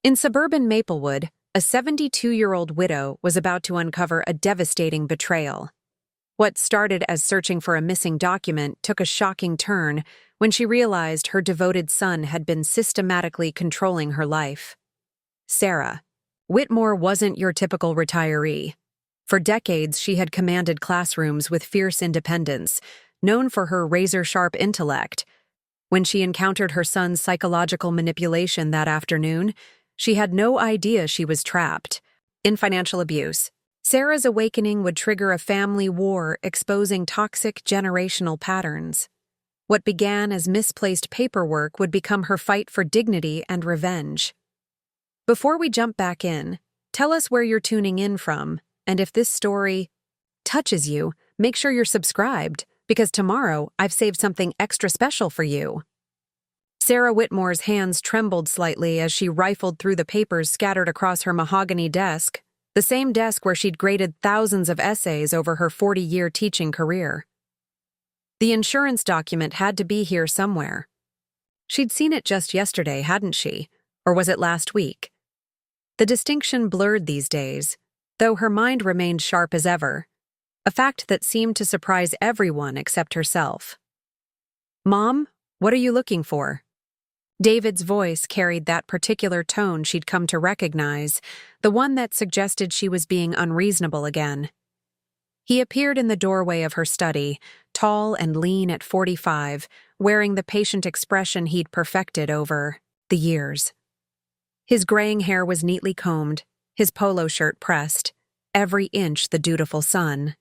In suburban Maplewood, a 72-year-old widow was about to uncover a devastating betrayal. What started as searching for a missing document took a shocking turn when she realized her devoted son had been systematically controlling her life. Sarah. Whitmore wasn't your typical retiree. For decades, she had commanded classrooms with fierce independence, known for her razor-sharp intellect. When she encountered her son's psychological manipulation that afternoon, she had no idea she was trapped in financial abuse. Sarah's awakening would trigger a family war exposing toxic generational patterns. What began as misplaced paperwork would become her fight for dignity and revenge. Before we jump back in, tell us where you're tuning in from, and if this story touches you, make sure you're subscribed, because tomorrow I've saved something extra special for you. Sarah Whitmore's hands trembled slightly as she rifled through the papers scattered across her mahogany desk, the same desk where she'd graded thousands of essays over her 40-year teaching career. The insurance document had to be here somewhere. She'd seen it just yesterday, hadn't she? Or was it last week? The distinction blurred these days, though her mind remained sharp as ever, a fact that seemed to surprise everyone except herself. "Mom, what are you looking for?" David's voice carried that particular tone she'd come to recognize, the one that suggested she was being unreasonable again. He appeared in the doorway of her study, tall and lean at 45, wearing the patient expression he'd perfected over the years. His graying hair was neatly combed, his polo shirt pressed, every inch the dutiful son.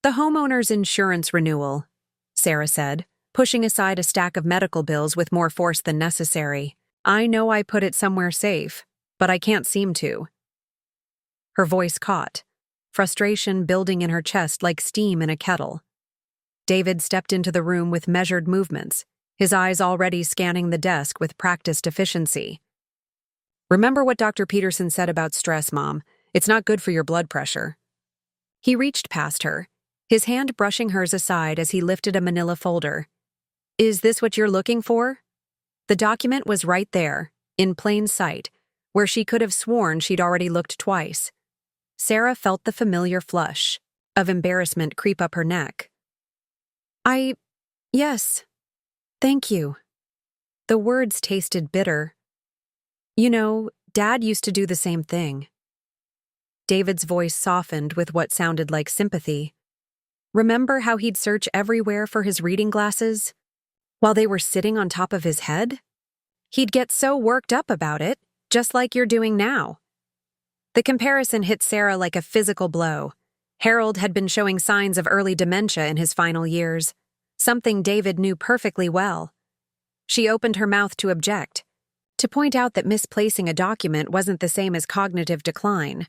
"The homeowner's insurance renewal," Sarah said, pushing aside a stack of medical bills with more force than necessary. "I know I put it somewhere safe, but I can't seem to." Her voice caught, frustration building in her chest like steam in a kettle. David stepped into the room with measured movements, his eyes already scanning the desk with practiced efficiency. "Remember what Dr. Peterson said about stress, Mom. It's not good for your blood pressure." He reached past her, his hand brushing hers aside as he lifted a manila folder. "Is this what you're looking for?" The document was right there, in plain sight, where she could have sworn she'd already looked twice. Sarah felt the familiar flush of embarrassment creep up her neck. Yes, thank you." The words tasted bitter. "You know, Dad used to do the same thing." David's voice softened with what sounded like sympathy. "Remember how he'd search everywhere for his reading glasses while they were sitting on top of his head? He'd get so worked up about it, just like you're doing now." The comparison hit Sarah like a physical blow. Harold had been showing signs of early dementia in his final years, something David knew perfectly well. She opened her mouth to object, to point out that misplacing a document wasn't the same as cognitive decline,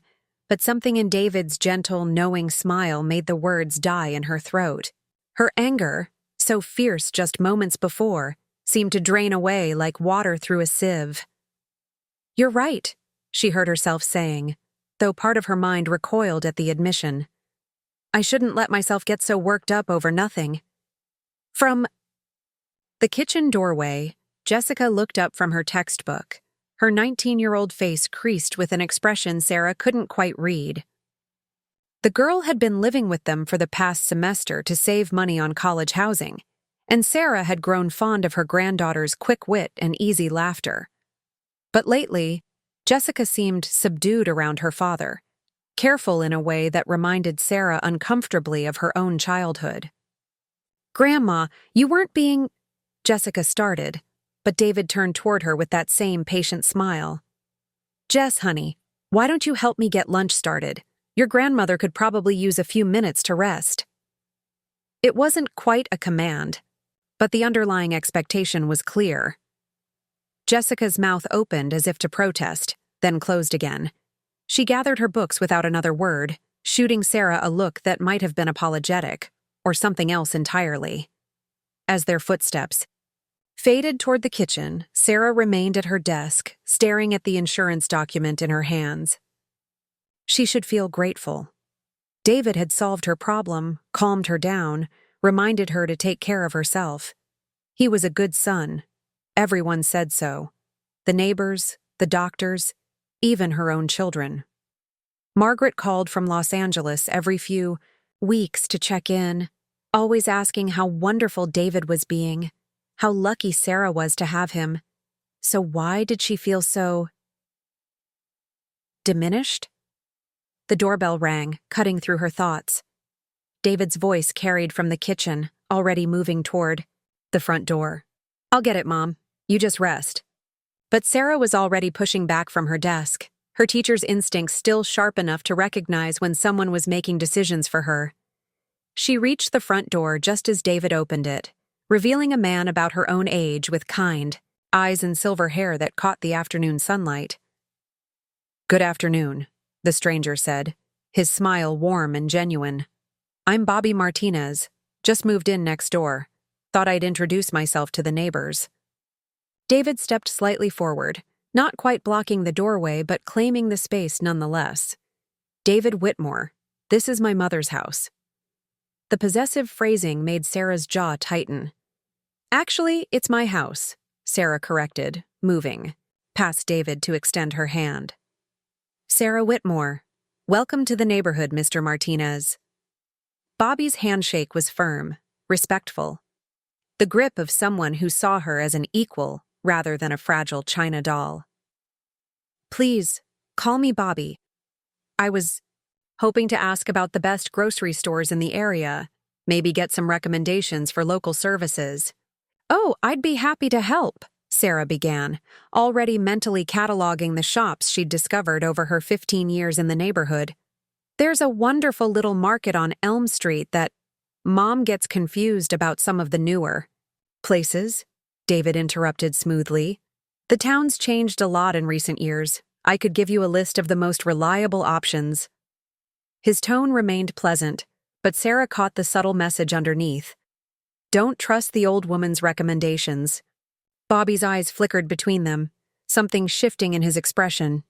but something in David's gentle, knowing smile made the words die in her throat. Her anger, so fierce just moments before, seemed to drain away like water through a sieve. "You're right," she heard herself saying, though part of her mind recoiled at the admission. "I shouldn't let myself get so worked up over nothing." From the kitchen doorway, Jessica looked up from her textbook, her 19-year-old face creased with an expression Sarah couldn't quite read. The girl had been living with them for the past semester to save money on college housing, and Sarah had grown fond of her granddaughter's quick wit and easy laughter. But lately, Jessica seemed subdued around her father, careful in a way that reminded Sarah uncomfortably of her own childhood. "Grandma, you weren't being—" Jessica started, but David turned toward her with that same patient smile. "Jess, honey, why don't you help me get lunch started? Your grandmother could probably use a few minutes to rest." It wasn't quite a command, but the underlying expectation was clear. Jessica's mouth opened as if to protest, then closed again. She gathered her books without another word, shooting Sarah a look that might have been apologetic, or something else entirely. As their footsteps faded toward the kitchen, Sarah remained at her desk, staring at the insurance document in her hands. She should feel grateful. David had solved her problem, calmed her down, reminded her to take care of herself. He was a good son. Everyone said so. The neighbors, the doctors, even her own children. Margaret called from Los Angeles every few weeks to check in, always asking how wonderful David was being, how lucky Sarah was to have him. So why did she feel so diminished? The doorbell rang, cutting through her thoughts. David's voice carried from the kitchen, already moving toward the front door. "I'll get it, Mom. You just rest." But Sarah was already pushing back from her desk, her teacher's instincts still sharp enough to recognize when someone was making decisions for her. She reached the front door just as David opened it, revealing a man about her own age with kind eyes and silver hair that caught the afternoon sunlight. "Good afternoon," the stranger said, his smile warm and genuine. "I'm Bobby Martinez. Just moved in next door. Thought I'd introduce myself to the neighbors." David stepped slightly forward, not quite blocking the doorway but claiming the space nonetheless. "David Whitmore. This is my mother's house." The possessive phrasing made Sarah's jaw tighten. "Actually, it's my house," Sarah corrected, moving past David to extend her hand. "Sarah Whitmore. Welcome to the neighborhood, Mr. Martinez." Bobby's handshake was firm, respectful. The grip of someone who saw her as an equal rather than a fragile china doll. "Please, call me Bobby. I was hoping to ask about the best grocery stores in the area, maybe get some recommendations for local services." "Oh, I'd be happy to help," Sarah began, already mentally cataloging the shops she'd discovered over her 15 years in the neighborhood. "There's a wonderful little market on Elm Street that—" Mom gets confused about some of the newer places, David interrupted smoothly. "The town's changed a lot in recent years. I could give you a list of the most reliable options." His tone remained pleasant, but Sarah caught the subtle message underneath. Don't trust the old woman's recommendations. Bobby's eyes flickered between them, something shifting in his expression.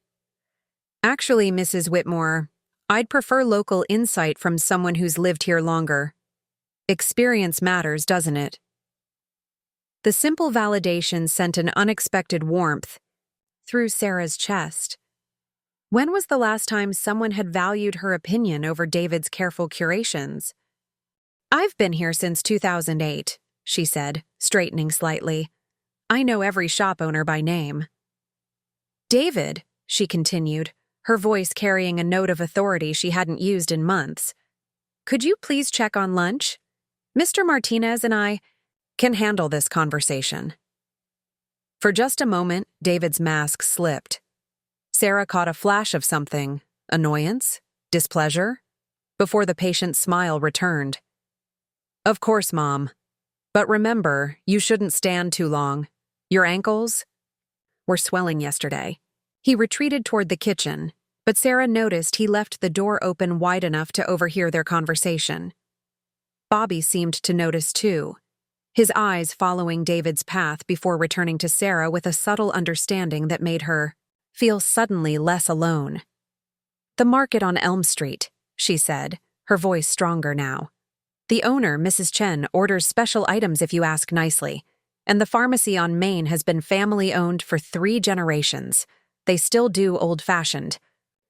"Actually, Mrs. Whitmore, I'd prefer local insight from someone who's lived here longer. Experience matters, doesn't it?" The simple validation sent an unexpected warmth through Sarah's chest. When was the last time someone had valued her opinion over David's careful curations? "I've been here since 2008, she said, straightening slightly. "I know every shop owner by name." "David," she continued, her voice carrying a note of authority she hadn't used in months, "could you please check on lunch? Mr. Martinez and I can handle this conversation." For just a moment, David's mask slipped. Sarah caught a flash of something, annoyance, displeasure, before the patient smile returned. "Of course, Mom. But remember, you shouldn't stand too long. Your ankles were swelling yesterday." He retreated toward the kitchen, but Sarah noticed he left the door open wide enough to overhear their conversation. Bobby seemed to notice too, his eyes following David's path before returning to Sarah with a subtle understanding that made her feel suddenly less alone. "The market on Elm Street," she said, her voice stronger now. "The owner, Mrs. Chen, orders special items if you ask nicely, and the pharmacy on Main has been family-owned for 3 generations. They still do old-fashioned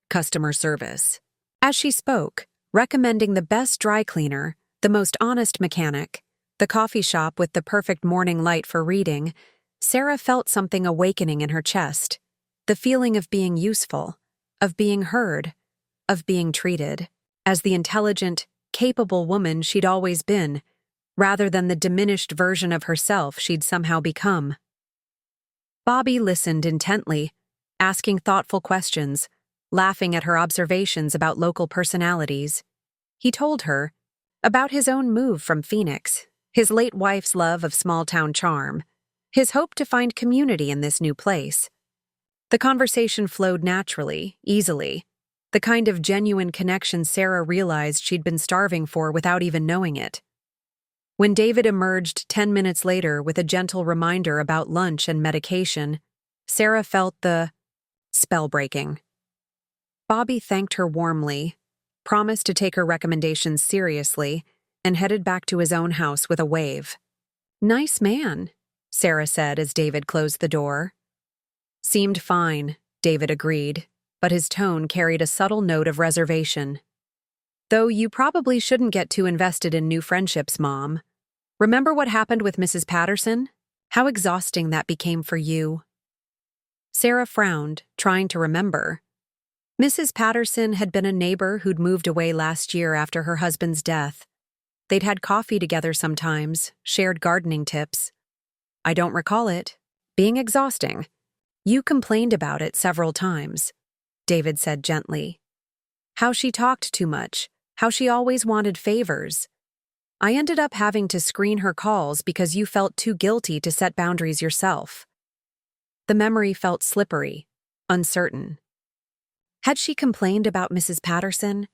customer service." As she spoke, recommending the best dry cleaner, the most honest mechanic, the coffee shop with the perfect morning light for reading, Sarah felt something awakening in her chest, the feeling of being useful, of being heard, of being treated as the intelligent, capable woman she'd always been, rather than the diminished version of herself she'd somehow become. Bobby listened intently, asking thoughtful questions, laughing at her observations about local personalities. He told her about his own move from Phoenix, his late wife's love of small-town charm, his hope to find community in this new place. The conversation flowed naturally, easily, the kind of genuine connection Sarah realized she'd been starving for without even knowing it. When David emerged 10 minutes later with a gentle reminder about lunch and medication, Sarah felt the spell-breaking. Bobby thanked her warmly, promised to take her recommendations seriously, and headed back to his own house with a wave. "Nice man," Sarah said as David closed the door. Seemed fine, David agreed, but his tone carried a subtle note of reservation. Though you probably shouldn't get too invested in new friendships, Mom. Remember what happened with Mrs. Patterson? How exhausting that became for you. Sarah frowned, trying to remember. Mrs. Patterson had been a neighbor who'd moved away last year after her husband's death. They'd had coffee together sometimes, shared gardening tips. I don't recall it being exhausting. You complained about it several times, David said gently. How she talked too much, how she always wanted favors. I ended up having to screen her calls because you felt too guilty to set boundaries yourself. The memory felt slippery, uncertain. Had she complained about Mrs. Patterson?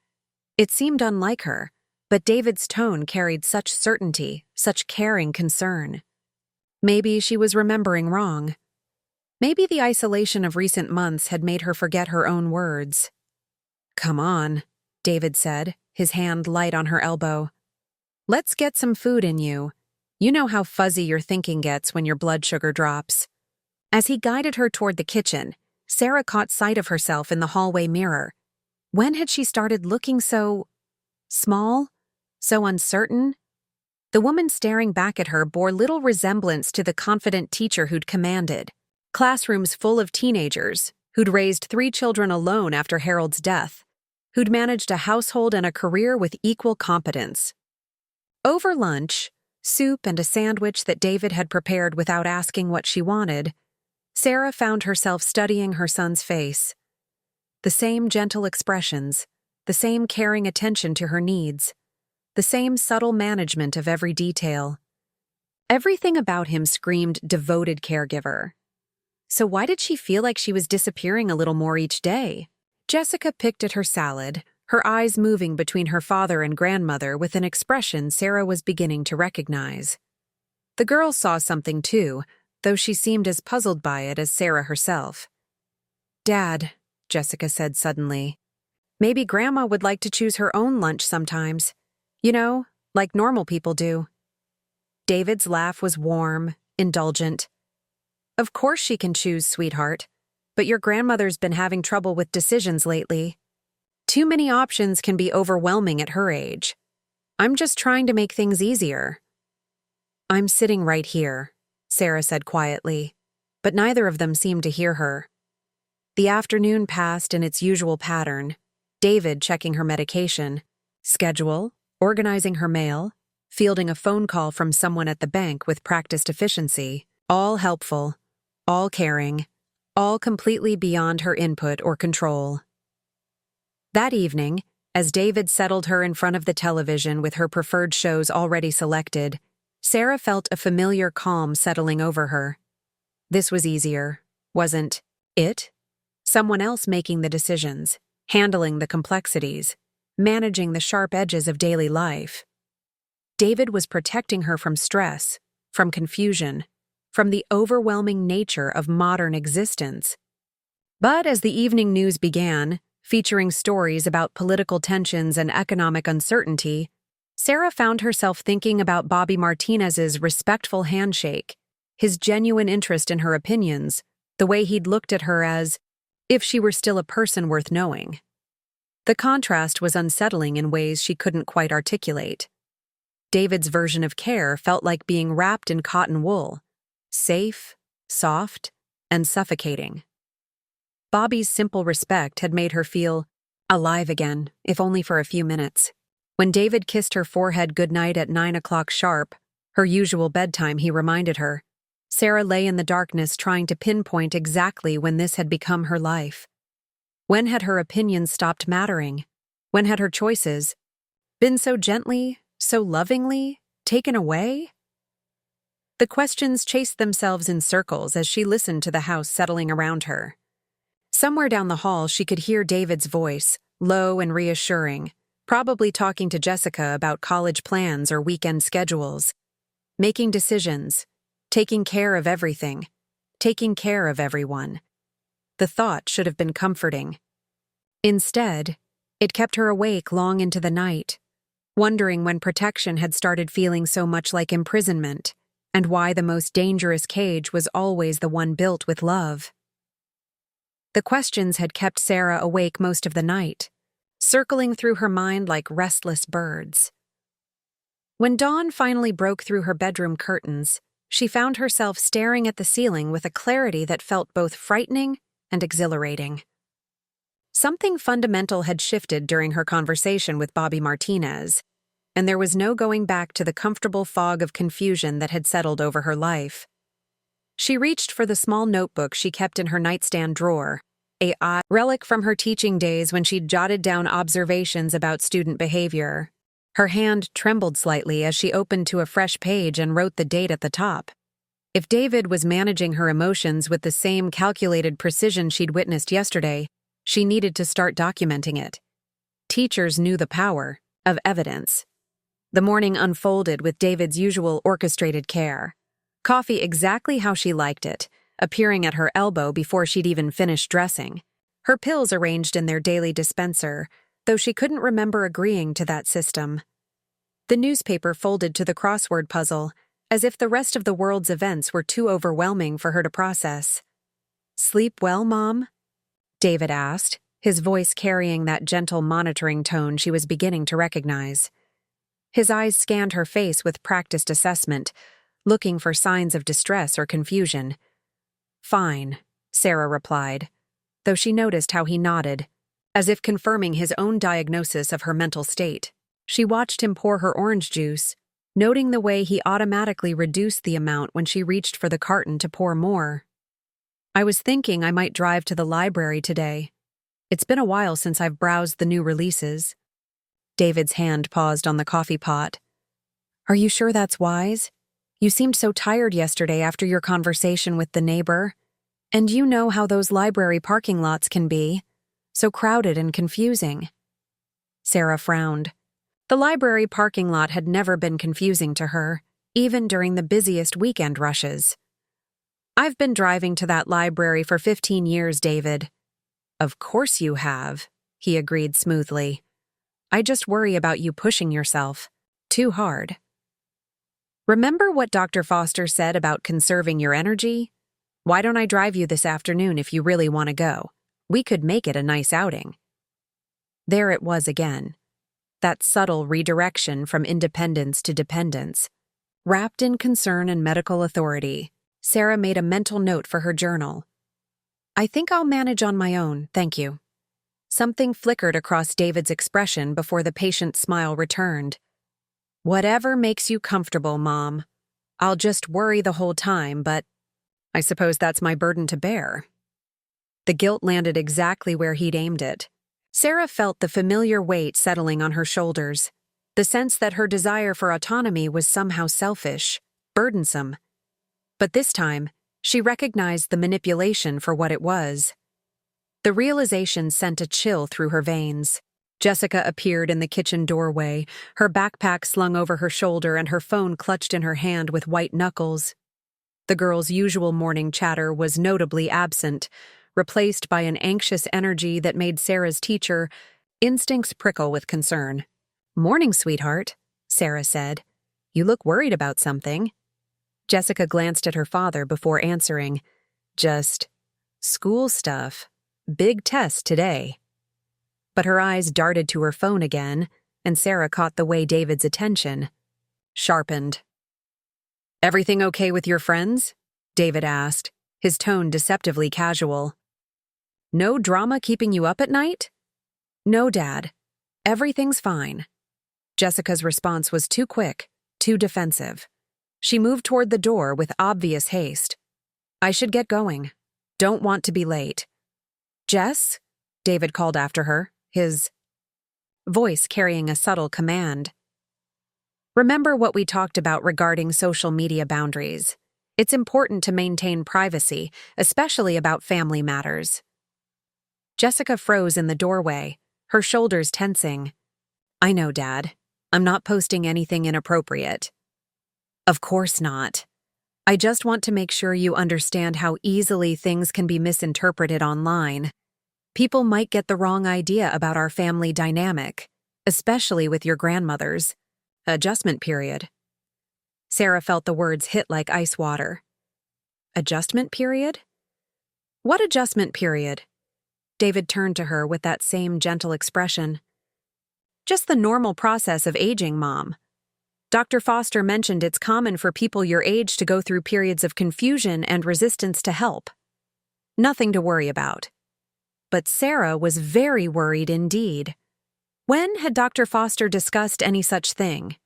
It seemed unlike her, but David's tone carried such certainty, such caring concern. Maybe she was remembering wrong. Maybe the isolation of recent months had made her forget her own words. Come on, David said, his hand light on her elbow. Let's get some food in you. You know how fuzzy your thinking gets when your blood sugar drops. As he guided her toward the kitchen, Sarah caught sight of herself in the hallway mirror. When had she started looking so small, so uncertain? The woman staring back at her bore little resemblance to the confident teacher who'd commanded. Classrooms full of teenagers, who'd raised 3 children alone after Harold's death, who'd managed a household and a career with equal competence. Over lunch, soup and a sandwich that David had prepared without asking what she wanted, Sarah found herself studying her son's face. The same gentle expressions, the same caring attention to her needs, the same subtle management of every detail. Everything about him screamed devoted caregiver. So why did she feel like she was disappearing a little more each day? Jessica picked at her salad, her eyes moving between her father and grandmother with an expression Sarah was beginning to recognize. The girl saw something too, though she seemed as puzzled by it as Sarah herself. Dad, Jessica said suddenly, maybe Grandma would like to choose her own lunch sometimes. You know, like normal people do. David's laugh was warm, indulgent. Of course she can choose, sweetheart, but your grandmother's been having trouble with decisions lately. Too many options can be overwhelming at her age. I'm just trying to make things easier. I'm sitting right here, Sarah said quietly, but neither of them seemed to hear her. The afternoon passed in its usual pattern, David checking her medication, schedule, organizing her mail, fielding a phone call from someone at the bank with practiced efficiency, all helpful, all caring, all completely beyond her input or control. That evening, as David settled her in front of the television with her preferred shows already selected, Sarah felt a familiar calm settling over her. This was easier, wasn't it? Someone else making the decisions, handling the complexities, managing the sharp edges of daily life. David was protecting her from stress, from confusion, from the overwhelming nature of modern existence. But as the evening news began, featuring stories about political tensions and economic uncertainty, Sarah found herself thinking about Bobby Martinez's respectful handshake, his genuine interest in her opinions, the way he'd looked at her as if she were still a person worth knowing. The contrast was unsettling in ways she couldn't quite articulate. David's version of care felt like being wrapped in cotton wool, safe, soft, and suffocating. Bobby's simple respect had made her feel alive again, if only for a few minutes. When David kissed her forehead goodnight at 9 o'clock sharp, her usual bedtime, he reminded her, Sarah lay in the darkness trying to pinpoint exactly when this had become her life. When had her opinions stopped mattering? When had her choices been so gently, so lovingly, taken away? The questions chased themselves in circles as she listened to the house settling around her. Somewhere down the hall she could hear David's voice, low and reassuring, probably talking to Jessica about college plans or weekend schedules. Making decisions, taking care of everything, taking care of everyone. The thought should have been comforting. Instead, it kept her awake long into the night, wondering when protection had started feeling so much like imprisonment, and why the most dangerous cage was always the one built with love. The questions had kept Sarah awake most of the night, circling through her mind like restless birds. When dawn finally broke through her bedroom curtains, she found herself staring at the ceiling with a clarity that felt both frightening and exhilarating. Something fundamental had shifted during her conversation with Bobby Martinez, and there was no going back to the comfortable fog of confusion that had settled over her life. She reached for the small notebook she kept in her nightstand drawer, a relic from her teaching days when she'd jotted down observations about student behavior. Her hand trembled slightly as she opened to a fresh page and wrote the date at the top. If David was managing her emotions with the same calculated precision she'd witnessed yesterday, she needed to start documenting it. Teachers knew the power of evidence. The morning unfolded with David's usual orchestrated care. Coffee exactly how she liked it, appearing at her elbow before she'd even finished dressing. Her pills arranged in their daily dispenser, though she couldn't remember agreeing to that system. The newspaper folded to the crossword puzzle, as if the rest of the world's events were too overwhelming for her to process. "Sleep well, Mom?" David asked, his voice carrying that gentle monitoring tone she was beginning to recognize. His eyes scanned her face with practiced assessment, looking for signs of distress or confusion. "Fine," Sarah replied, though she noticed how he nodded, as if confirming his own diagnosis of her mental state. She watched him pour her orange juice, noting the way he automatically reduced the amount when she reached for the carton to pour more. "I was thinking I might drive to the library today. It's been a while since I've browsed the new releases." David's hand paused on the coffee pot. "Are you sure that's wise? You seemed so tired yesterday after your conversation with the neighbor. And you know how those library parking lots can be, so crowded and confusing." Sarah frowned. The library parking lot had never been confusing to her, even during the busiest weekend rushes. "I've been driving to that library for 15 years, David." "Of course you have," he agreed smoothly. "I just worry about you pushing yourself too hard." "Remember what Dr. Foster said about conserving your energy? Why don't I drive you this afternoon if you really want to go? We could make it a nice outing." There it was again. That subtle redirection from independence to dependence. Wrapped in concern and medical authority, Sarah made a mental note for her journal. "I think I'll manage on my own, thank you." Something flickered across David's expression before the patient smile returned. "Whatever makes you comfortable, Mom. I'll just worry the whole time, but I suppose that's my burden to bear." The guilt landed exactly where he'd aimed it. Sarah felt the familiar weight settling on her shoulders, the sense that her desire for autonomy was somehow selfish, burdensome. But this time, she recognized the manipulation for what it was. The realization sent a chill through her veins. Jessica appeared in the kitchen doorway, her backpack slung over her shoulder and her phone clutched in her hand with white knuckles. The girl's usual morning chatter was notably absent, replaced by an anxious energy that made Sarah's teacher instincts prickle with concern. "Morning, sweetheart," Sarah said. "You look worried about something." Jessica glanced at her father before answering. "Just school stuff. Big test today." But her eyes darted to her phone again, and Sarah caught the way David's attention sharpened. "Everything okay with your friends?" David asked, his tone deceptively casual. "No drama keeping you up at night?" "No, Dad. Everything's fine." Jessica's response was too quick, too defensive. She moved toward the door with obvious haste. "I should get going. Don't want to be late." "Jess?" David called after her, his voice carrying a subtle command. "Remember what we talked about regarding social media boundaries. It's important to maintain privacy, especially about family matters." Jessica froze in the doorway, her shoulders tensing. "I know, Dad. I'm not posting anything inappropriate." "Of course not. I just want to make sure you understand how easily things can be misinterpreted online. People might get the wrong idea about our family dynamic, especially with your grandmother's adjustment period." Sarah felt the words hit like ice water. "Adjustment period? What adjustment period?" David turned to her with that same gentle expression. Just the normal process of aging, Mom. Dr. Foster mentioned it's common for people your age to go through periods of confusion and resistance to help. Nothing to worry about. But Sarah was very worried indeed. When had Dr. Foster discussed any such thing?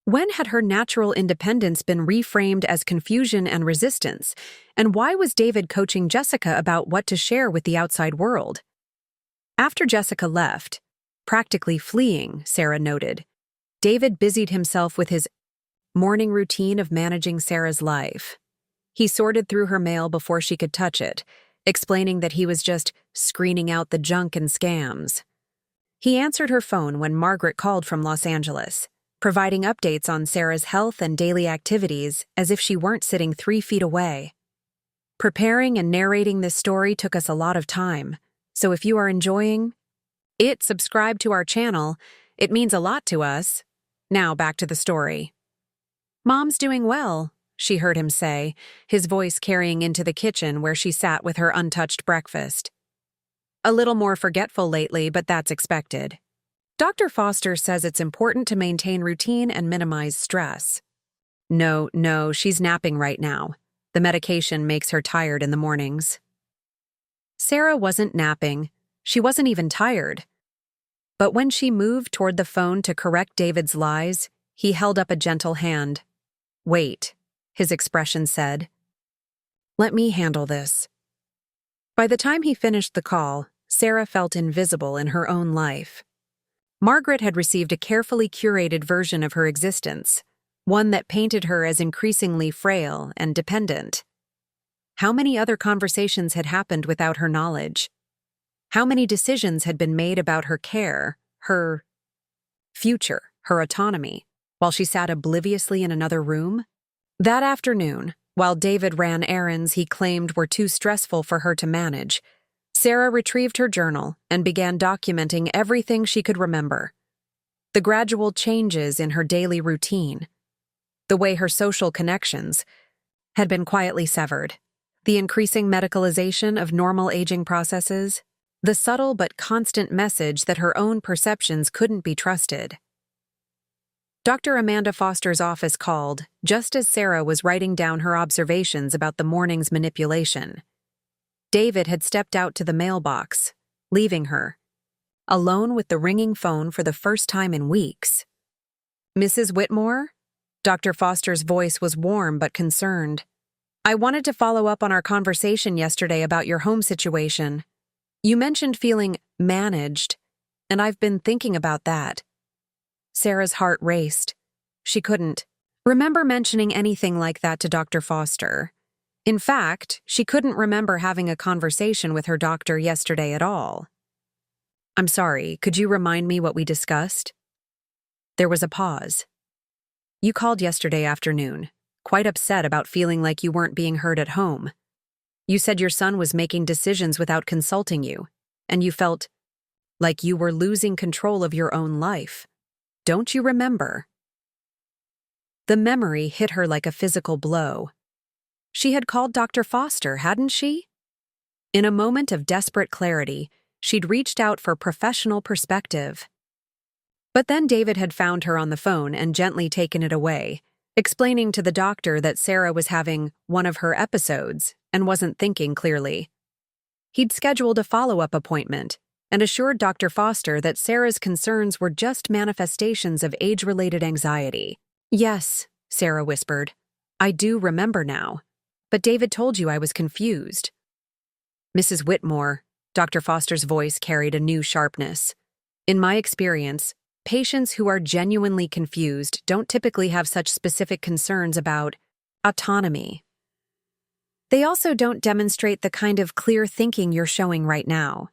When had her natural independence been reframed as confusion and resistance? And why was David coaching Jessica about what to share with the outside world? After Jessica left, practically fleeing, Sarah noted, David busied himself with his morning routine of managing Sarah's life. He sorted through her mail before she could touch it, explaining that he was just screening out the junk and scams. He answered her phone when Margaret called from Los Angeles, providing updates on Sarah's health and daily activities as if she weren't sitting 3 feet away. Preparing and narrating this story took us a lot of time, so if you are enjoying it, subscribe to our channel. It means a lot to us. Now back to the story. Mom's doing well, she heard him say, his voice carrying into the kitchen where she sat with her untouched breakfast. A little more forgetful lately, but that's expected. Dr. Foster says it's important to maintain routine and minimize stress. No, she's napping right now. The medication makes her tired in the mornings. Sarah wasn't napping. She wasn't even tired. But when she moved toward the phone to correct David's lies, he held up a gentle hand. Wait, his expression said. Let me handle this. By the time he finished the call, Sarah felt invisible in her own life. Margaret had received a carefully curated version of her existence, one that painted her as increasingly frail and dependent. How many other conversations had happened without her knowledge? How many decisions had been made about her care, her future, her autonomy, while she sat obliviously in another room? That afternoon, while David ran errands he claimed were too stressful for her to manage, Sarah retrieved her journal and began documenting everything she could remember. The gradual changes in her daily routine, the way her social connections had been quietly severed, the increasing medicalization of normal aging processes, the subtle but constant message that her own perceptions couldn't be trusted. Dr. Amanda Foster's office called just as Sarah was writing down her observations about the morning's manipulation. David had stepped out to the mailbox, leaving her, alone with the ringing phone for the first time in weeks. Mrs. Whitmore? Dr. Foster's voice was warm but concerned. I wanted to follow up on our conversation yesterday about your home situation. You mentioned feeling managed, and I've been thinking about that. Sarah's heart raced. She couldn't remember mentioning anything like that to Dr. Foster. In fact, she couldn't remember having a conversation with her doctor yesterday at all. I'm sorry, could you remind me what we discussed? There was a pause. You called yesterday afternoon, quite upset about feeling like you weren't being heard at home. You said your son was making decisions without consulting you, and you felt like you were losing control of your own life. Don't you remember? The memory hit her like a physical blow. She had called Dr. Foster, hadn't she? In a moment of desperate clarity, she'd reached out for professional perspective. But then David had found her on the phone and gently taken it away, explaining to the doctor that Sarah was having one of her episodes and wasn't thinking clearly. He'd scheduled a follow-up appointment and assured Dr. Foster that Sarah's concerns were just manifestations of age-related anxiety. Yes, Sarah whispered. I do remember now. But David told you I was confused. Mrs. Whitmore, Dr. Foster's voice carried a new sharpness. In my experience, patients who are genuinely confused don't typically have such specific concerns about autonomy. They also don't demonstrate the kind of clear thinking you're showing right now.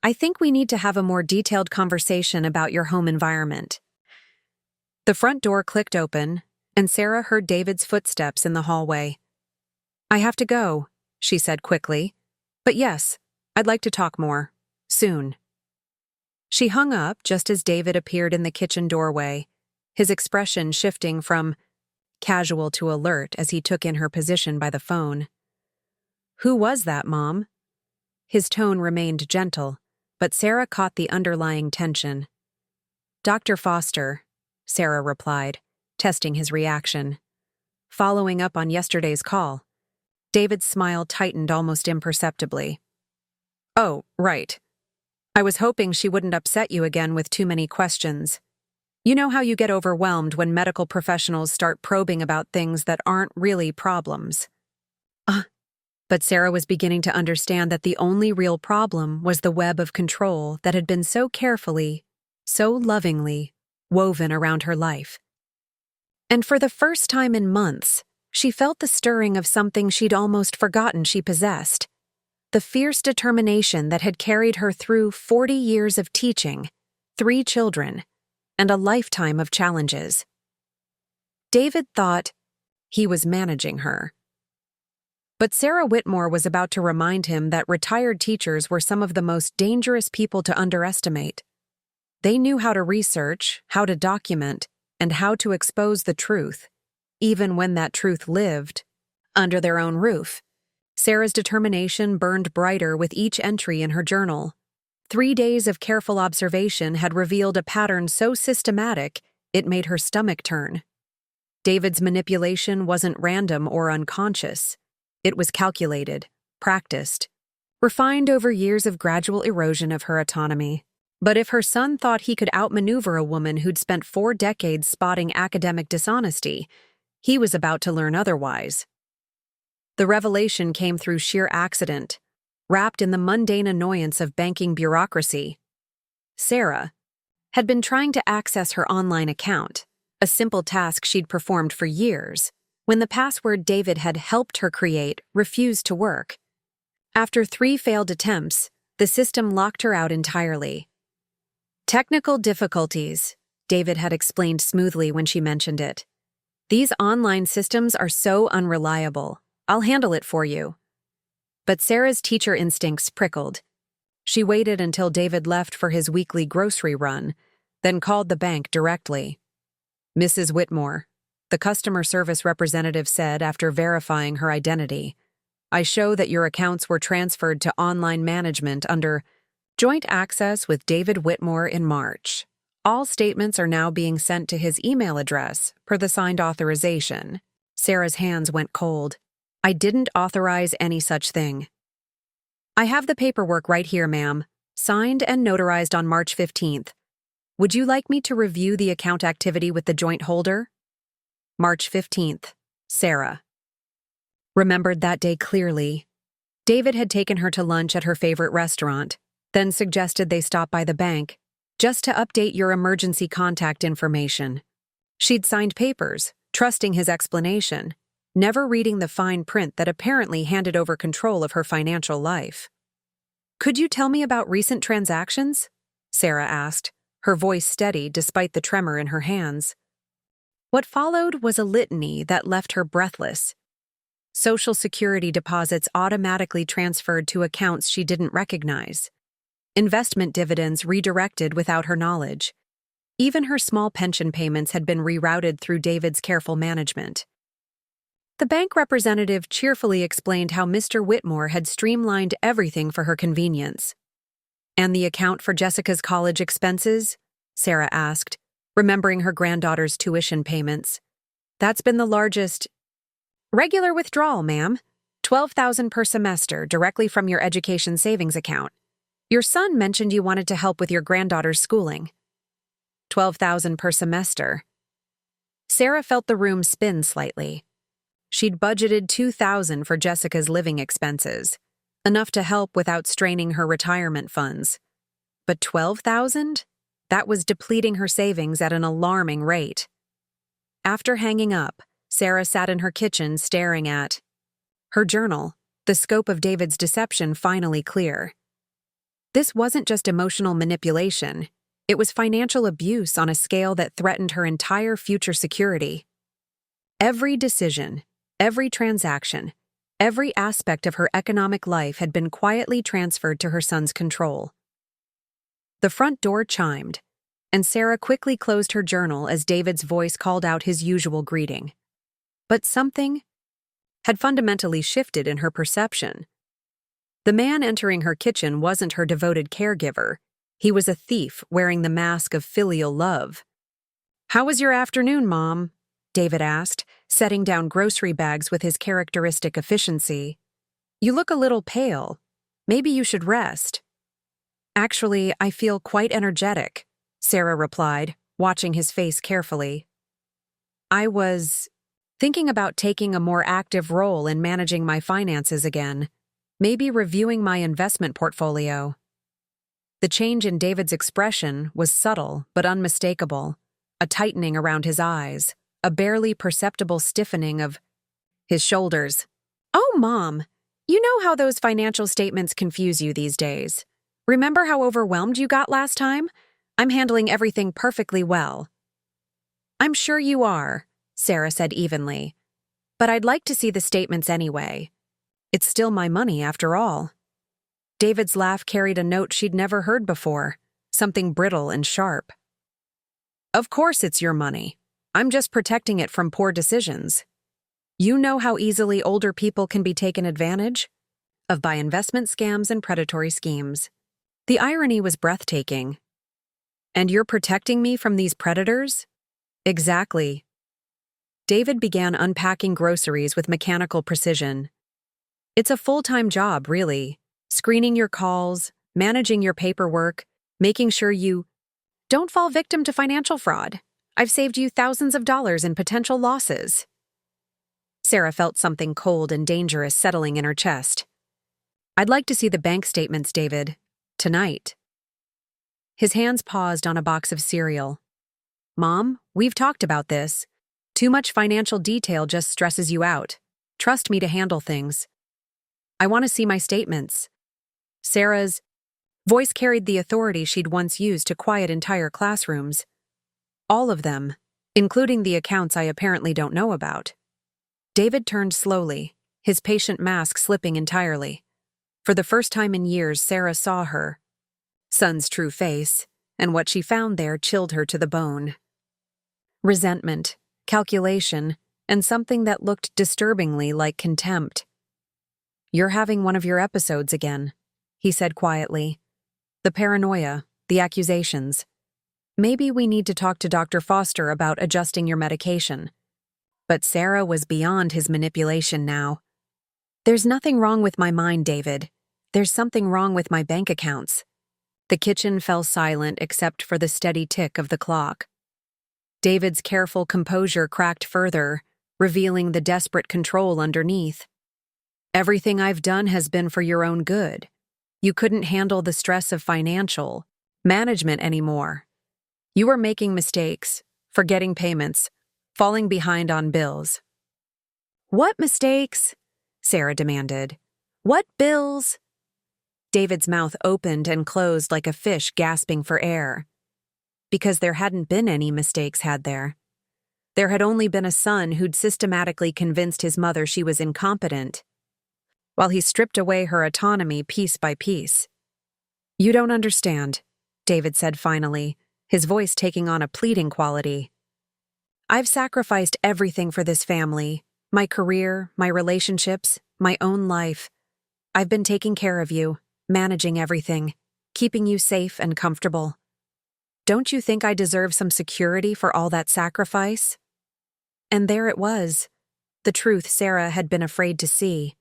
I think we need to have a more detailed conversation about your home environment. The front door clicked open, and Sarah heard David's footsteps in the hallway. I have to go, she said quickly. But yes, I'd like to talk more. Soon. She hung up just as David appeared in the kitchen doorway, his expression shifting from casual to alert as he took in her position by the phone. Who was that, Mom? his tone remained gentle, but Sarah caught the underlying tension. "Dr. Foster," Sarah replied, testing his reaction. Following up on yesterday's call, David's smile tightened almost imperceptibly. "Oh, right. I was hoping she wouldn't upset you again with too many questions. You know how you get overwhelmed when medical professionals start probing about things that aren't really problems." But Sarah was beginning to understand that the only real problem was the web of control that had been so carefully, so lovingly, woven around her life. And for the first time in months, she felt the stirring of something she'd almost forgotten she possessed. The fierce determination that had carried her through 40 years of teaching, 3 children, and a lifetime of challenges. David thought he was managing her. But Sarah Whitmore was about to remind him that retired teachers were some of the most dangerous people to underestimate. They knew how to research, how to document, and how to expose the truth, even when that truth lived under their own roof. Sarah's determination burned brighter with each entry in her journal. 3 days of careful observation had revealed a pattern so systematic it made her stomach turn. David's manipulation wasn't random or unconscious. It was calculated, practiced, refined over years of gradual erosion of her autonomy. But if her son thought he could outmaneuver a woman who'd spent 4 decades spotting academic dishonesty, he was about to learn otherwise. The revelation came through sheer accident, wrapped in the mundane annoyance of banking bureaucracy. Sarah had been trying to access her online account, a simple task she'd performed for years, when the password David had helped her create refused to work. After 3 failed attempts, the system locked her out entirely. "Technical difficulties," David had explained smoothly when she mentioned it. "These online systems are so unreliable. I'll handle it for you." But Sarah's teacher instincts prickled. She waited until David left for his weekly grocery run, then called the bank directly. "Mrs. Whitmore," the customer service representative said after verifying her identity, "I show that your accounts were transferred to online management under joint access with David Whitmore in March. All statements are now being sent to his email address per the signed authorization." Sarah's hands went cold. "I didn't authorize any such thing." "I have the paperwork right here, ma'am, signed and notarized on March 15th. Would you like me to review the account activity with the joint holder?" March 15th, Sarah remembered that day clearly. David had taken her to lunch at her favorite restaurant, then suggested they stop by the bank, just to update your emergency contact information. She'd signed papers, trusting his explanation, never reading the fine print that apparently handed over control of her financial life. "Could you tell me about recent transactions?" Sarah asked, her voice steady despite the tremor in her hands. What followed was a litany that left her breathless. Social Security deposits automatically transferred to accounts she didn't recognize. Investment dividends redirected without her knowledge. Even her small pension payments had been rerouted through David's careful management. The bank representative cheerfully explained how Mr. Whitmore had streamlined everything for her convenience. "And the account for Jessica's college expenses?" Sarah asked, remembering her granddaughter's tuition payments. "That's been the largest—" "Regular withdrawal, ma'am. $12,000 per semester directly from your education savings account. Your son mentioned you wanted to help with your granddaughter's schooling." $12,000 per semester. Sarah felt the room spin slightly. She'd budgeted $2,000 for Jessica's living expenses, enough to help without straining her retirement funds. But $12,000? That was depleting her savings at an alarming rate. After hanging up, Sarah sat in her kitchen staring at her journal, the scope of David's deception finally clear. This wasn't just emotional manipulation. It was financial abuse on a scale that threatened her entire future security. Every decision, every transaction, every aspect of her economic life had been quietly transferred to her son's control. The front door chimed, and Sarah quickly closed her journal as David's voice called out his usual greeting. But something had fundamentally shifted in her perception. The man entering her kitchen wasn't her devoted caregiver. He was a thief wearing the mask of filial love. "How was your afternoon, Mom?" David asked, setting down grocery bags with his characteristic efficiency. "You look a little pale. Maybe you should rest." "Actually, I feel quite energetic," Sarah replied, watching his face carefully. "I was thinking about taking a more active role in managing my finances again, maybe reviewing my investment portfolio." The change in David's expression was subtle but unmistakable, a tightening around his eyes, a barely perceptible stiffening of his shoulders. "Oh, Mom, you know how those financial statements confuse you these days. Remember how overwhelmed you got last time? I'm handling everything perfectly well." "I'm sure you are," Sarah said evenly. "But I'd like to see the statements anyway. It's still my money after all." David's laugh carried a note she'd never heard before, something brittle and sharp. "Of course it's your money. I'm just protecting it from poor decisions. You know how easily older people can be taken advantage of by investment scams and predatory schemes." The irony was breathtaking. "And you're protecting me from these predators?" "Exactly." David began unpacking groceries with mechanical precision. "It's a full-time job, really. Screening your calls, managing your paperwork, making sure you don't fall victim to financial fraud. I've saved you thousands of dollars in potential losses." Sarah felt something cold and dangerous settling in her chest. "I'd like to see the bank statements, David. Tonight." His hands paused on a box of cereal. "Mom, we've talked about this. Too much financial detail just stresses you out. Trust me to handle things. I want to see my statements." Sarah's voice carried the authority she'd once used to quiet entire classrooms. "All of them, including the accounts I apparently don't know about." David turned slowly, his patient mask slipping entirely. For the first time in years, Sarah saw her son's true face, and what she found there chilled her to the bone. Resentment, calculation, and something that looked disturbingly like contempt. "You're having one of your episodes again," he said quietly. "The paranoia, the accusations. Maybe we need to talk to Dr. Foster about adjusting your medication." But Sarah was beyond his manipulation now. "There's nothing wrong with my mind, David. There's something wrong with my bank accounts." The kitchen fell silent except for the steady tick of the clock. David's careful composure cracked further, revealing the desperate control underneath. "Everything I've done has been for your own good. You couldn't handle the stress of financial management anymore. You were making mistakes, forgetting payments, falling behind on bills." "What mistakes?" Sarah demanded. "What bills?" David's mouth opened and closed like a fish gasping for air. Because there hadn't been any mistakes, had there? There had only been a son who'd systematically convinced his mother she was incompetent, while he stripped away her autonomy piece by piece. "You don't understand," David said finally, his voice taking on a pleading quality. "I've sacrificed everything for this family, my career, my relationships, my own life. I've been taking care of you, managing everything, keeping you safe and comfortable. Don't you think I deserve some security for all that sacrifice?" And there it was, the truth Sarah had been afraid to see.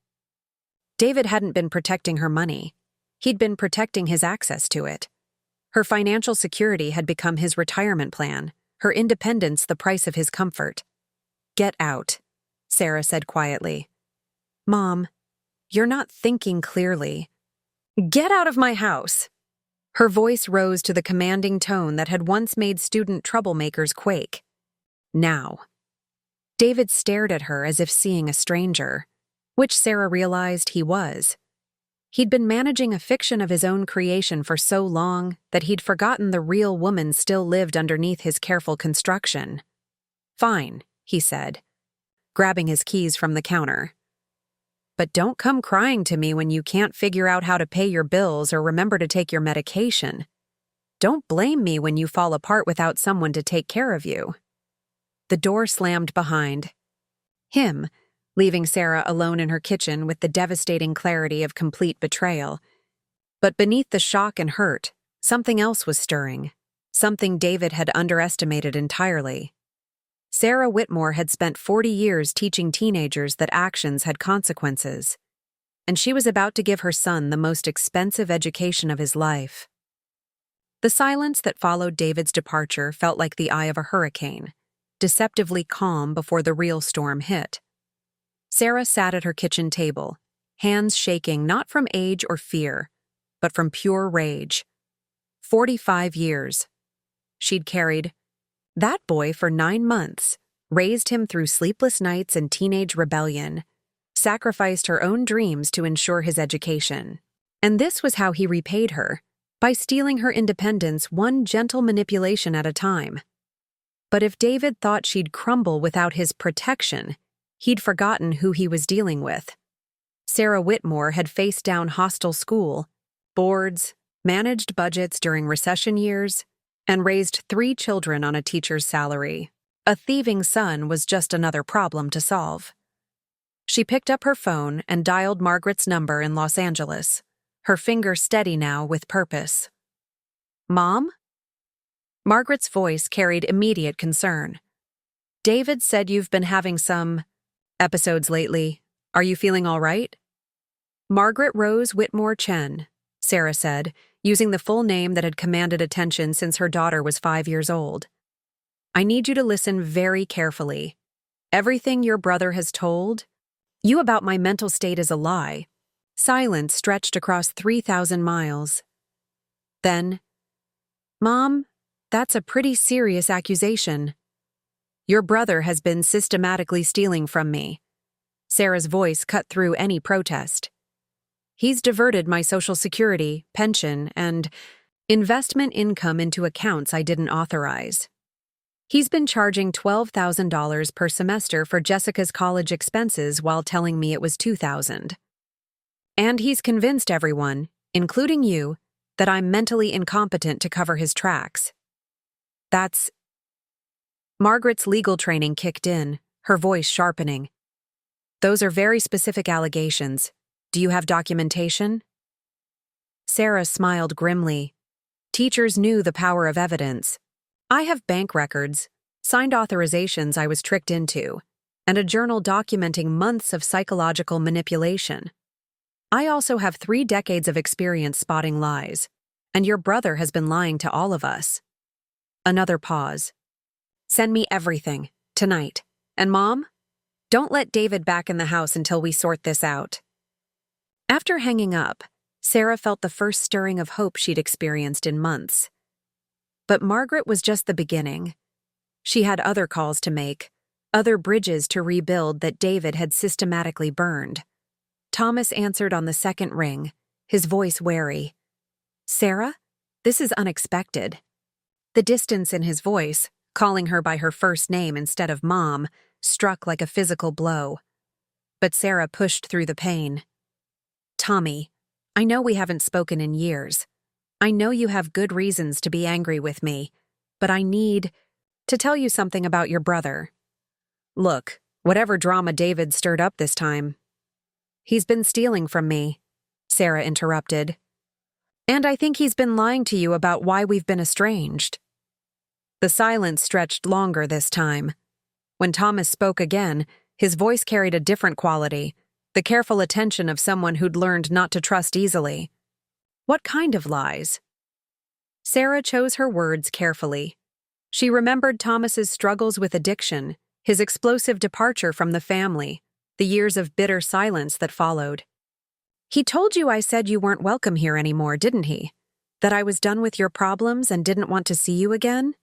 David hadn't been protecting her money. He'd been protecting his access to it. Her financial security had become his retirement plan, her independence the price of his comfort. "Get out," Sarah said quietly. "Mom, you're not thinking clearly." "Get out of my house!" Her voice rose to the commanding tone that had once made student troublemakers quake. "Now." David stared at her as if seeing a stranger, which Sarah realized he was. He'd been managing a fiction of his own creation for so long that he'd forgotten the real woman still lived underneath his careful construction. "Fine," he said, grabbing his keys from the counter. "But don't come crying to me when you can't figure out how to pay your bills or remember to take your medication. Don't blame me when you fall apart without someone to take care of you." The door slammed behind him, leaving Sarah alone in her kitchen with the devastating clarity of complete betrayal. But beneath the shock and hurt, something else was stirring, something David had underestimated entirely. Sarah Whitmore had spent 40 years teaching teenagers that actions had consequences, and she was about to give her son the most expensive education of his life. The silence that followed David's departure felt like the eye of a hurricane, deceptively calm before the real storm hit. Sarah sat at her kitchen table, hands shaking not from age or fear, but from pure rage. 45 years. She'd carried that boy for 9 months, raised him through sleepless nights and teenage rebellion, sacrificed her own dreams to ensure his education. And this was how he repaid her, by stealing her independence one gentle manipulation at a time. But if David thought she'd crumble without his protection, he'd forgotten who he was dealing with. Sarah Whitmore had faced down hostile school, boards, managed budgets during recession years, and raised 3 children on a teacher's salary. A thieving son was just another problem to solve. She picked up her phone and dialed Margaret's number in Los Angeles, her finger steady now with purpose. "Mom?" Margaret's voice carried immediate concern. "David said you've been having some episodes lately. Are you feeling all right?" "Margaret Rose Whitmore Chen," Sarah said, using the full name that had commanded attention since her daughter was 5 years old. "I need you to listen very carefully. Everything your brother has told you about my mental state is a lie." Silence stretched across 3,000 miles. Then, "Mom, that's a pretty serious accusation. Your brother has been systematically stealing from me." Sarah's voice cut through any protest. "He's diverted my Social Security, pension, and investment income into accounts I didn't authorize. He's been charging $12,000 per semester for Jessica's college expenses while telling me it was $2,000. And he's convinced everyone, including you, that I'm mentally incompetent to cover his tracks. That's..." Margaret's legal training kicked in, her voice sharpening. "Those are very specific allegations. Do you have documentation?" Sarah smiled grimly. Teachers knew the power of evidence. "I have bank records, signed authorizations I was tricked into, and a journal documenting months of psychological manipulation. I also have 3 decades of experience spotting lies, and your brother has been lying to all of us." Another pause. "Send me everything, tonight. And Mom, don't let David back in the house until we sort this out." After hanging up, Sarah felt the first stirring of hope she'd experienced in months. But Margaret was just the beginning. She had other calls to make, other bridges to rebuild that David had systematically burned. Thomas answered on the second ring, his voice wary. "Sarah, this is unexpected." The distance in his voice, calling her by her first name instead of Mom, struck like a physical blow. But Sarah pushed through the pain. "Tommy, I know we haven't spoken in years. I know you have good reasons to be angry with me, but I need to tell you something about your brother. Look, whatever drama David stirred up this time, he's been stealing from me," Sarah interrupted. "And I think he's been lying to you about why we've been estranged." The silence stretched longer this time. When Thomas spoke again, his voice carried a different quality, the careful attention of someone who'd learned not to trust easily. "What kind of lies?" Sarah chose her words carefully. She remembered Thomas's struggles with addiction, his explosive departure from the family, the years of bitter silence that followed. "He told you I said you weren't welcome here anymore, didn't he? That I was done with your problems and didn't want to see you again?"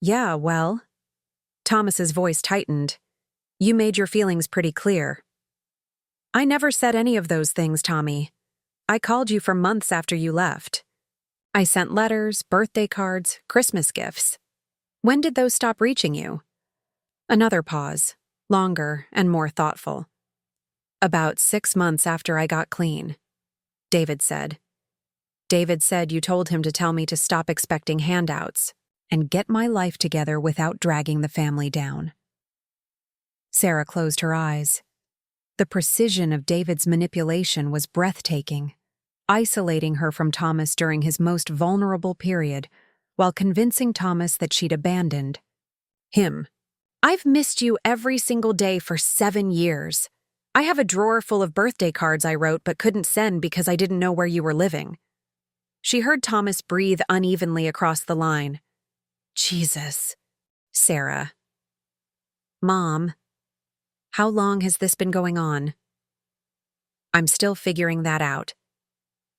"Yeah, well..." Thomas's voice tightened. "You made your feelings pretty clear." "I never said any of those things, Tommy. I called you for months after you left. I sent letters, birthday cards, Christmas gifts. When did those stop reaching you?" Another pause, longer and more thoughtful. "About 6 months after I got clean," David said. "David said you told him to tell me to stop expecting handouts and get my life together without dragging the family down." Sarah closed her eyes. The precision of David's manipulation was breathtaking, isolating her from Thomas during his most vulnerable period, while convincing Thomas that she'd abandoned him. "I've missed you every single day for 7 years. I have a drawer full of birthday cards I wrote but couldn't send because I didn't know where you were living." She heard Thomas breathe unevenly across the line. "Jesus, Sarah." "Mom, how long has this been going on?" "I'm still figuring that out.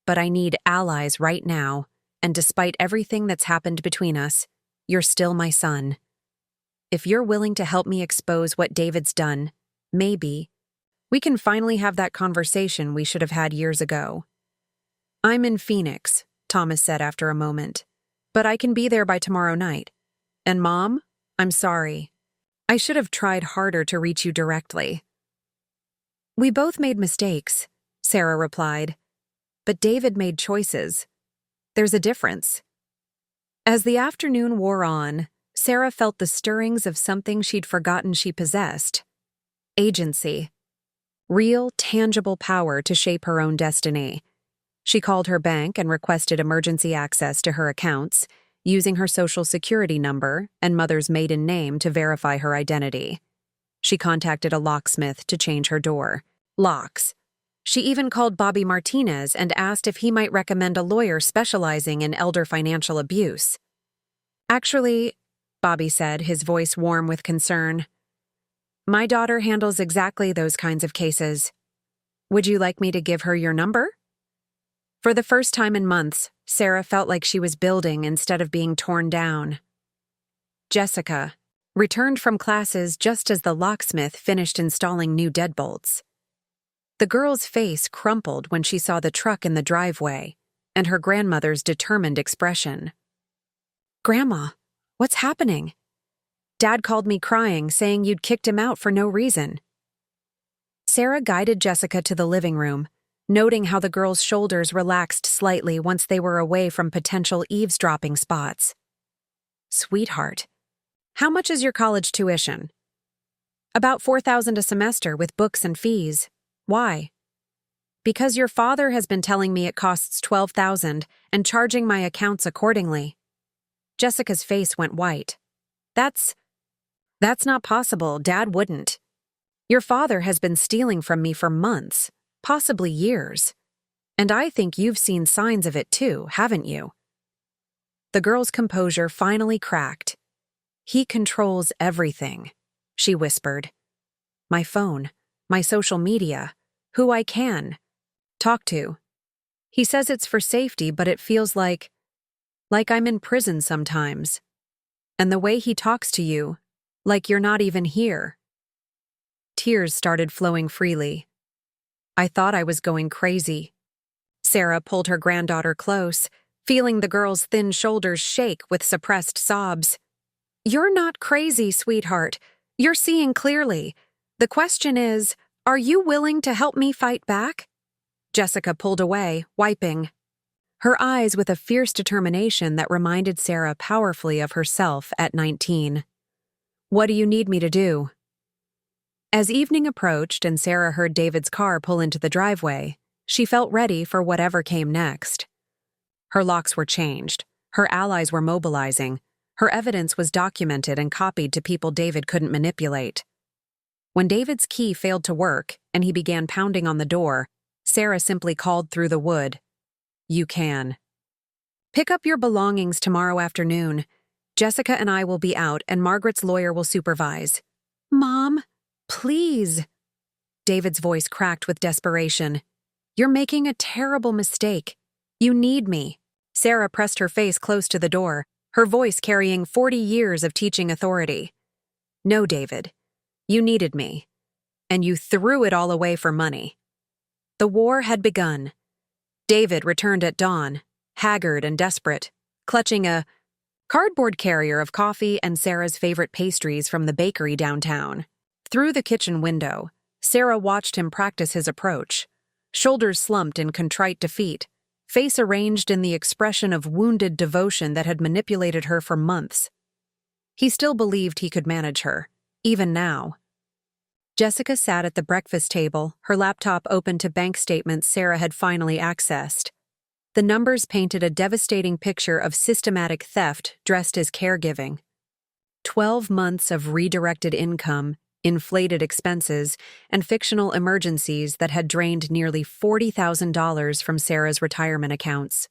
But I need allies right now, and despite everything that's happened between us, you're still my son. If you're willing to help me expose what David's done, maybe we can finally have that conversation we should have had years ago." "I'm in Phoenix," Thomas said after a moment, "but I can be there by tomorrow night. And Mom, I'm sorry. I should have tried harder to reach you directly." "We both made mistakes," Sarah replied. "But David made choices. There's a difference." As the afternoon wore on, Sarah felt the stirrings of something she'd forgotten she possessed: agency. Real, tangible power to shape her own destiny. She called her bank and requested emergency access to her accounts, using her social security number and mother's maiden name to verify her identity. She contacted a locksmith to change her door. Locks. She even called Bobby Martinez and asked if he might recommend a lawyer specializing in elder financial abuse. "Actually," Bobby said, his voice warm with concern, "my daughter handles exactly those kinds of cases. Would you like me to give her your number?" For the first time in months, Sarah felt like she was building instead of being torn down. Jessica returned from classes just as the locksmith finished installing new deadbolts. The girl's face crumpled when she saw the truck in the driveway and her grandmother's determined expression. "Grandma, what's happening? Dad called me crying, saying you'd kicked him out for no reason." Sarah guided Jessica to the living room, noting how the girl's shoulders relaxed slightly once they were away from potential eavesdropping spots. "Sweetheart, how much is your college tuition?" "About $4,000 a semester with books and fees. Why?" "Because your father has been telling me it costs $12,000 and charging my accounts accordingly." Jessica's face went white. That's not possible. Dad wouldn't. Your father has been stealing from me for months, possibly years. And I think you've seen signs of it too, haven't you?" The girl's composure finally cracked. "He controls everything," she whispered. "My phone, my social media, who I can talk to. He says it's for safety, but it feels like I'm in prison sometimes. And the way he talks to you, like you're not even here." Tears started flowing freely. "I thought I was going crazy." Sarah pulled her granddaughter close, feeling the girl's thin shoulders shake with suppressed sobs. "You're not crazy, sweetheart. You're seeing clearly. The question is, are you willing to help me fight back?" Jessica pulled away, wiping her eyes with a fierce determination that reminded Sarah powerfully of herself at 19. "What do you need me to do?" As evening approached and Sarah heard David's car pull into the driveway, she felt ready for whatever came next. Her locks were changed, her allies were mobilizing, her evidence was documented and copied to people David couldn't manipulate. When David's key failed to work and he began pounding on the door, Sarah simply called through the wood, "You can. Pick up your belongings tomorrow afternoon. Jessica and I will be out and Margaret's lawyer will supervise." "Mom, please." David's voice cracked with desperation. "You're making a terrible mistake. You need me." Sarah pressed her face close to the door, her voice carrying 40 years of teaching authority. "No, David. You needed me. And you threw it all away for money." The war had begun. David returned at dawn, haggard and desperate, clutching a cardboard carrier of coffee and Sarah's favorite pastries from the bakery downtown. Through the kitchen window, Sarah watched him practice his approach, shoulders slumped in contrite defeat, face arranged in the expression of wounded devotion that had manipulated her for months. He still believed he could manage her, even now. Jessica sat at the breakfast table, her laptop open to bank statements Sarah had finally accessed. The numbers painted a devastating picture of systematic theft dressed as caregiving. 12 months of redirected income, inflated expenses, and fictional emergencies that had drained nearly $40,000 from Sarah's retirement accounts.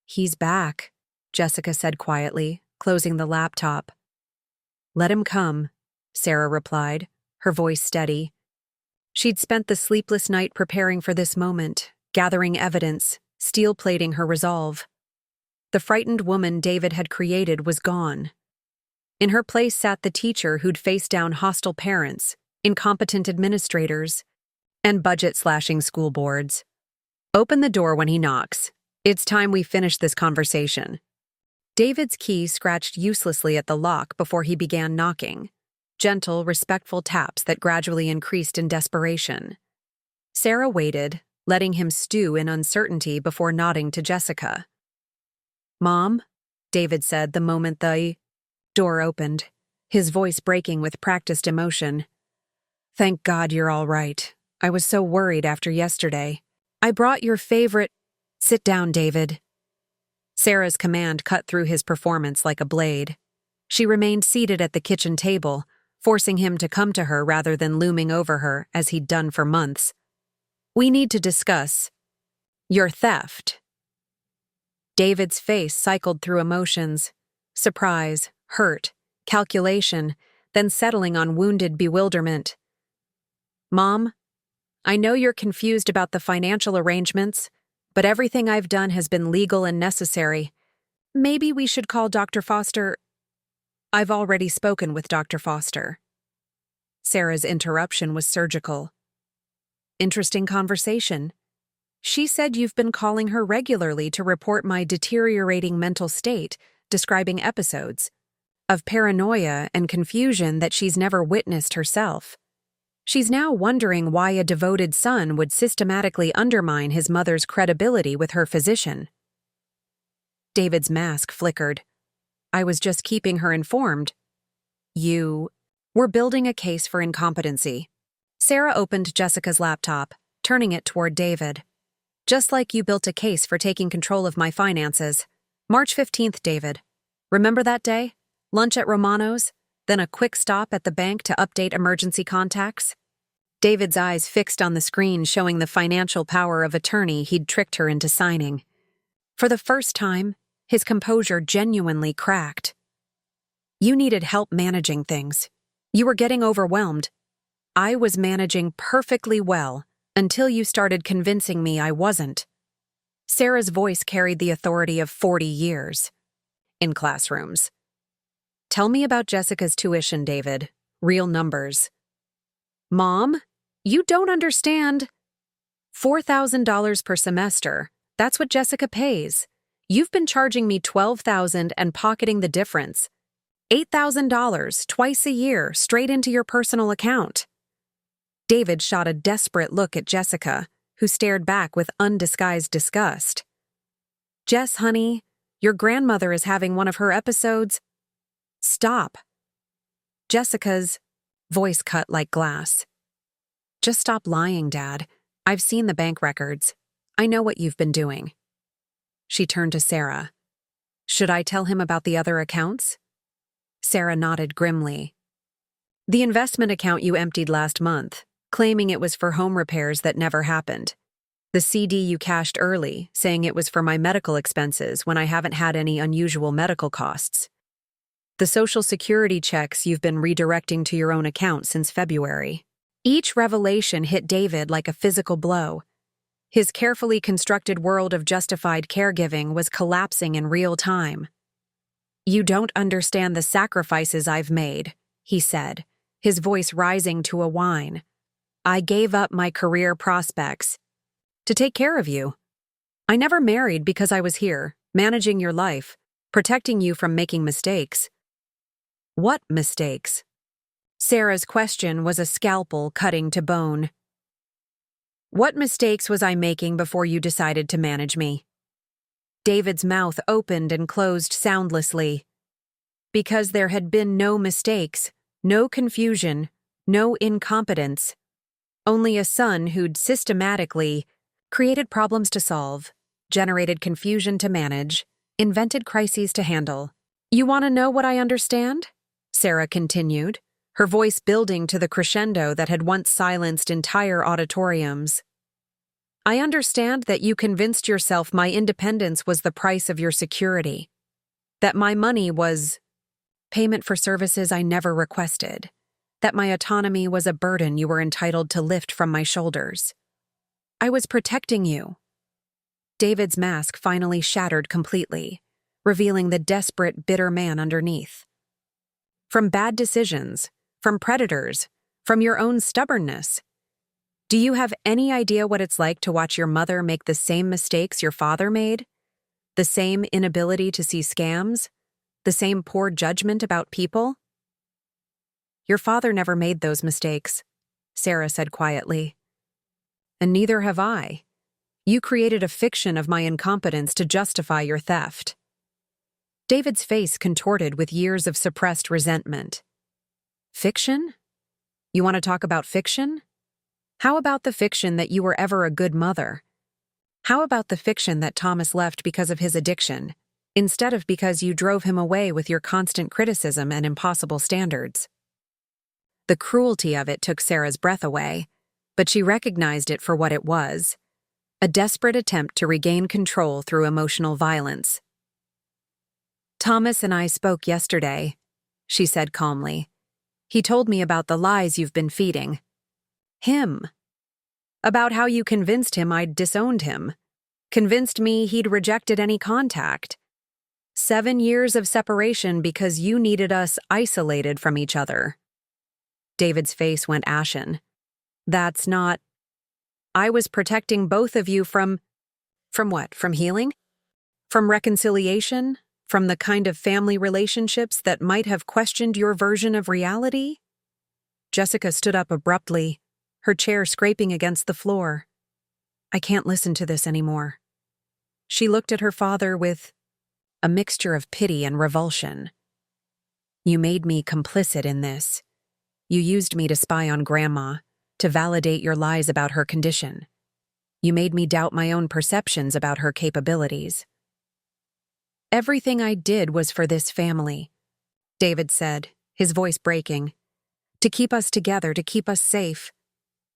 "He's back," Jessica said quietly, closing the laptop. "Let him come," Sarah replied, her voice steady. She'd spent the sleepless night preparing for this moment, gathering evidence, steel-plating her resolve. The frightened woman David had created was gone. In her place sat the teacher who'd faced down hostile parents, incompetent administrators, and budget-slashing school boards. "Open the door when he knocks. It's time we finish this conversation." David's key scratched uselessly at the lock before he began knocking. Gentle, respectful taps that gradually increased in desperation. Sarah waited, letting him stew in uncertainty before nodding to Jessica. "Mom," David said the moment the door opened, his voice breaking with practiced emotion. "Thank God you're all right. I was so worried after yesterday. I brought your favorite—" "Sit down, David." Sarah's command cut through his performance like a blade. She remained seated at the kitchen table, forcing him to come to her rather than looming over her as he'd done for months. "We need to discuss your theft." David's face cycled through emotions: surprise, hurt, calculation, then settling on wounded bewilderment. "Mom, I know you're confused about the financial arrangements, but everything I've done has been legal and necessary. Maybe we should call Dr. Foster." "I've already spoken with Dr. Foster." Sarah's interruption was surgical. "Interesting conversation. She said you've been calling her regularly to report my deteriorating mental state, describing episodes of paranoia and confusion that she's never witnessed herself. She's now wondering why a devoted son would systematically undermine his mother's credibility with her physician." David's mask flickered. "I was just keeping her informed." We're building a case for incompetency." Sarah opened Jessica's laptop, turning it toward David. "Just like you built a case for taking control of my finances. March 15th, David. Remember that day? Lunch at Romano's, then a quick stop at the bank to update emergency contacts?" David's eyes fixed on the screen showing the financial power of attorney he'd tricked her into signing. For the first time, his composure genuinely cracked. "You needed help managing things. You were getting overwhelmed. I was managing perfectly well until you started convincing me I wasn't." Sarah's voice carried the authority of 40 years. "In classrooms." "Tell me about Jessica's tuition, David. Real numbers." "Mom, you don't understand." $4,000 per semester. That's what Jessica pays. You've been charging me $12,000 and pocketing the difference. $8,000 twice a year straight into your personal account. David shot a desperate look at Jessica, who stared back with undisguised disgust. "Jess, honey, your grandmother is having one of her episodes." "Stop." Jessica's voice cut like glass. "Just stop lying, Dad. I've seen the bank records. I know what you've been doing." She turned to Sarah. "Should I tell him about the other accounts?" Sarah nodded grimly. "The investment account you emptied last month, claiming it was for home repairs that never happened. The CD you cashed early, saying it was for my medical expenses when I haven't had any unusual medical costs. The Social Security checks you've been redirecting to your own account since February." Each revelation hit David like a physical blow. His carefully constructed world of justified caregiving was collapsing in real time. "You don't understand the sacrifices I've made," he said, his voice rising to a whine. "I gave up my career prospects to take care of you. I never married because I was here, managing your life, protecting you from making mistakes." "What mistakes?" Sarah's question was a scalpel cutting to bone. "What mistakes was I making before you decided to manage me?" David's mouth opened and closed soundlessly. "Because there had been no mistakes, no confusion, no incompetence, only a son who'd systematically created problems to solve, generated confusion to manage, invented crises to handle. You want to know what I understand? Sarah continued, her voice building to the crescendo that had once silenced entire auditoriums. I understand that you convinced yourself my independence was the price of your security, that my money was payment for services I never requested, that my autonomy was a burden you were entitled to lift from my shoulders. I was protecting you. David's mask finally shattered completely, revealing the desperate, bitter man underneath. From bad decisions, from predators, from your own stubbornness. Do you have any idea what it's like to watch your mother make the same mistakes your father made? The same inability to see scams? The same poor judgment about people? Your father never made those mistakes, Sarah said quietly. And neither have I. You created a fiction of my incompetence to justify your theft. David's face contorted with years of suppressed resentment. Fiction? You want to talk about fiction? How about the fiction that you were ever a good mother? How about the fiction that Thomas left because of his addiction, instead of because you drove him away with your constant criticism and impossible standards? The cruelty of it took Sarah's breath away, but she recognized it for what it was, a desperate attempt to regain control through emotional violence. Thomas and I spoke yesterday, she said calmly. He told me about the lies you've been feeding. Him. About how you convinced him I'd disowned him. Convinced me he'd rejected any contact. 7 years of separation because you needed us isolated from each other. David's face went ashen. That's not... I was protecting both of you from what? From healing? From reconciliation? From the kind of family relationships that might have questioned your version of reality? Jessica stood up abruptly, her chair scraping against the floor. I can't listen to this anymore. She looked at her father with a mixture of pity and revulsion. You made me complicit in this. You used me to spy on Grandma, to validate your lies about her condition. You made me doubt my own perceptions about her capabilities. Everything I did was for this family, David said, his voice breaking. To keep us together, to keep us safe.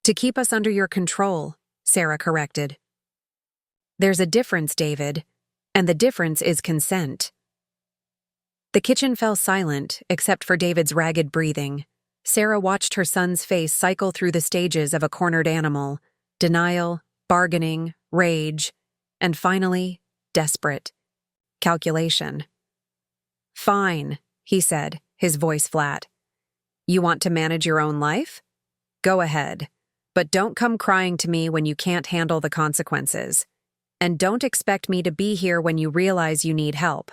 To keep us under your control, Sarah corrected. There's a difference, David, and the difference is consent. The kitchen fell silent, except for David's ragged breathing. Sarah watched her son's face cycle through the stages of a cornered animal, denial, bargaining, rage, and finally, desperate. Calculation. Fine, he said, his voice flat. You want to manage your own life? Go ahead, but don't come crying to me when you can't handle the consequences. And don't expect me to be here when you realize you need help.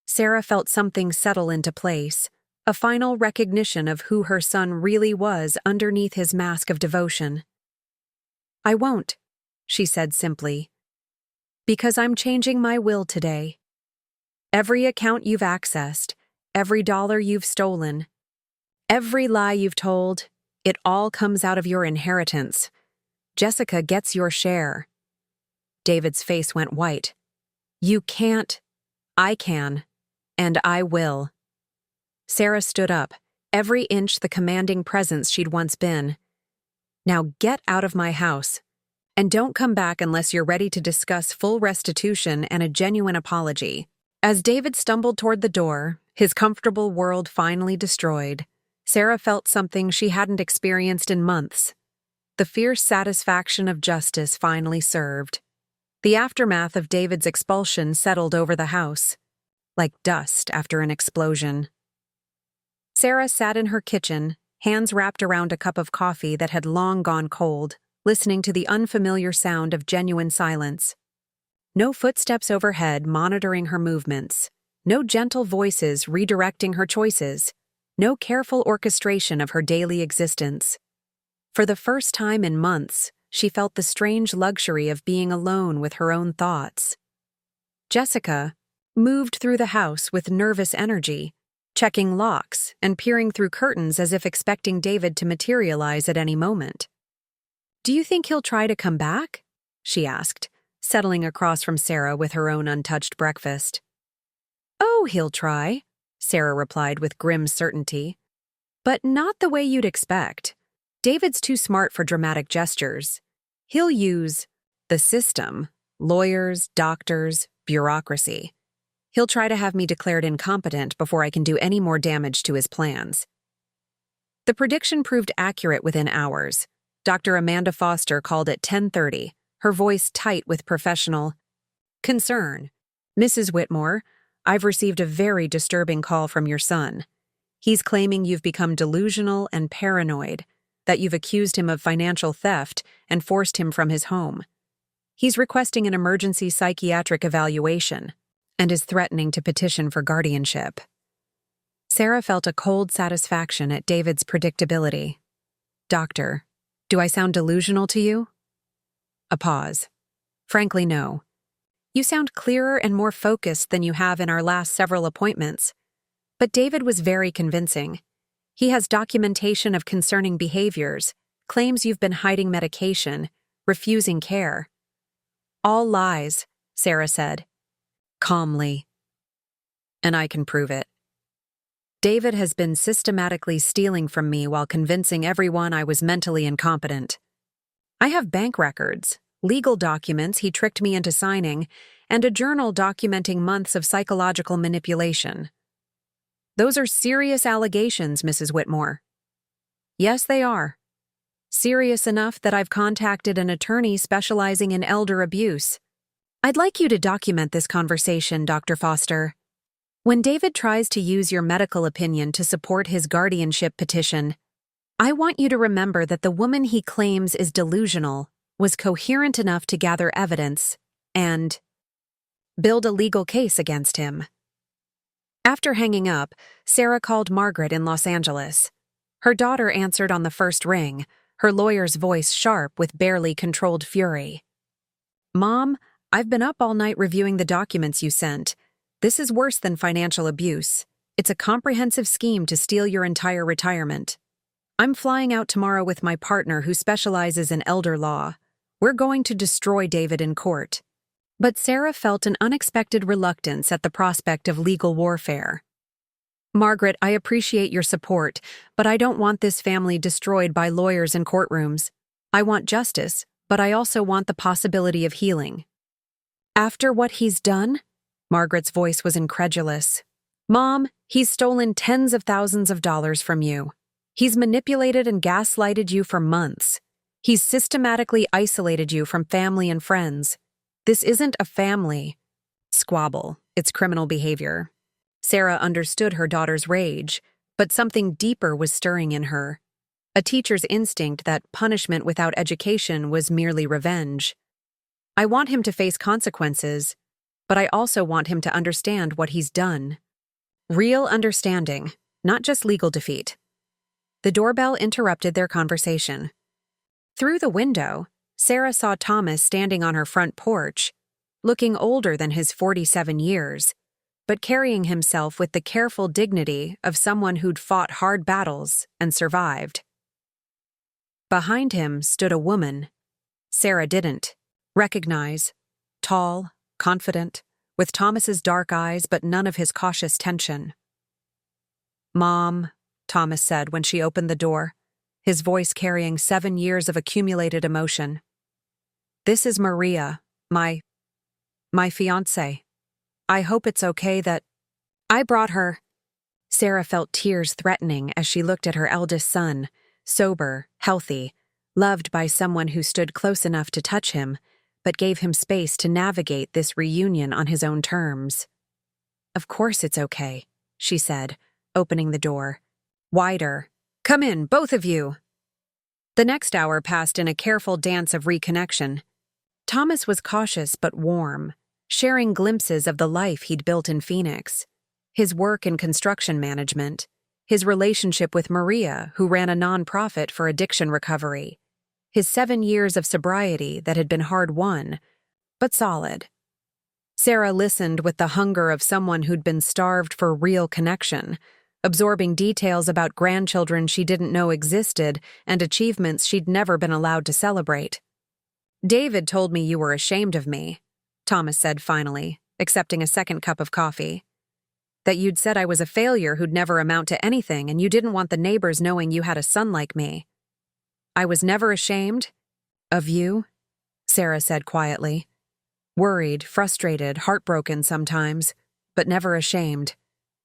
Sarah felt something settle into place. A final recognition of who her son really was underneath his mask of devotion. I won't, she said simply. Because I'm changing my will today. Every account you've accessed, every dollar you've stolen, every lie you've told, it all comes out of your inheritance. Jessica gets your share. David's face went white. You can't. I can. And I will. Sarah stood up, every inch the commanding presence she'd once been. Now get out of my house. And don't come back unless you're ready to discuss full restitution and a genuine apology. As David stumbled toward the door, his comfortable world finally destroyed, Sarah felt something she hadn't experienced in months. The fierce satisfaction of justice finally served. The aftermath of David's expulsion settled over the house, like dust after an explosion. Sarah sat in her kitchen, hands wrapped around a cup of coffee that had long gone cold, listening to the unfamiliar sound of genuine silence. No footsteps overhead monitoring her movements, no gentle voices redirecting her choices, no careful orchestration of her daily existence. For the first time in months, she felt the strange luxury of being alone with her own thoughts. Jessica moved through the house with nervous energy, checking locks and peering through curtains as if expecting David to materialize at any moment. "Do you think he'll try to come back?" she asked, settling across from Sarah with her own untouched breakfast. "Oh, he'll try," Sarah replied with grim certainty. "But not the way you'd expect. David's too smart for dramatic gestures. He'll use the system, lawyers, doctors, bureaucracy. He'll try to have me declared incompetent before I can do any more damage to his plans." The prediction proved accurate within hours. Dr. Amanda Foster called at 10:30, her voice tight with professional concern. "Mrs. Whitmore, I've received a very disturbing call from your son. He's claiming you've become delusional and paranoid, that you've accused him of financial theft and forced him from his home. He's requesting an emergency psychiatric evaluation and is threatening to petition for guardianship." Sarah felt a cold satisfaction at David's predictability. "Doctor, do I sound delusional to you?" A pause. "Frankly, no. You sound clearer and more focused than you have in our last several appointments." But David was very convincing. "He has documentation of concerning behaviors, claims you've been hiding medication, refusing care." "All lies," Sarah said, calmly. "And I can prove it. David has been systematically stealing from me while convincing everyone I was mentally incompetent. I have bank records, legal documents he tricked me into signing, and a journal documenting months of psychological manipulation. Those are serious allegations, Mrs. Whitmore." "Yes, they are. Serious enough that I've contacted an attorney specializing in elder abuse. I'd like you to document this conversation, Dr. Foster. When David tries to use your medical opinion to support his guardianship petition, I want you to remember that the woman he claims is delusional was coherent enough to gather evidence and build a legal case against him." After hanging up, Sarah called Margaret in Los Angeles. Her daughter answered on the first ring, her lawyer's voice sharp with barely controlled fury. "Mom, I've been up all night reviewing the documents you sent. This is worse than financial abuse. It's a comprehensive scheme to steal your entire retirement. I'm flying out tomorrow with my partner who specializes in elder law. We're going to destroy David in court." But Sarah felt an unexpected reluctance at the prospect of legal warfare. "Margaret, I appreciate your support, but I don't want this family destroyed by lawyers and courtrooms. I want justice, but I also want the possibility of healing." "After what he's done?" Margaret's voice was incredulous. "Mom, he's stolen tens of thousands of dollars from you. He's manipulated and gaslighted you for months. He's systematically isolated you from family and friends. This isn't a family squabble, it's criminal behavior." Sarah understood her daughter's rage, but something deeper was stirring in her. A teacher's instinct that punishment without education was merely revenge. "I want him to face consequences, but I also want him to understand what he's done. Real understanding, not just legal defeat." The doorbell interrupted their conversation. Through the window, Sarah saw Thomas standing on her front porch, looking older than his 47 years, but carrying himself with the careful dignity of someone who'd fought hard battles and survived. Behind him stood a woman Sarah didn't recognize, tall, confident, with Thomas's dark eyes but none of his cautious tension. "Mom," Thomas said when she opened the door, his voice carrying 7 years of accumulated emotion. "This is Maria, my fiancée. I hope it's okay that I brought her." Sarah felt tears threatening as she looked at her eldest son, sober, healthy, loved by someone who stood close enough to touch him, but gave him space to navigate this reunion on his own terms. "Of course it's okay," she said, opening the door. Wider. "Come in, both of you." The next hour passed in a careful dance of reconnection. Thomas was cautious but warm, sharing glimpses of the life he'd built in Phoenix. His work in construction management, his relationship with Maria, who ran a nonprofit for addiction recovery, his 7 years of sobriety that had been hard-won, but solid. Sarah listened with the hunger of someone who'd been starved for real connection, absorbing details about grandchildren she didn't know existed and achievements she'd never been allowed to celebrate. "David told me you were ashamed of me," Thomas said finally, accepting a second cup of coffee. "That you'd said I was a failure who'd never amount to anything and you didn't want the neighbors knowing you had a son like me." "I was never ashamed of you," Sarah said quietly. "Worried, frustrated, heartbroken sometimes, but never ashamed.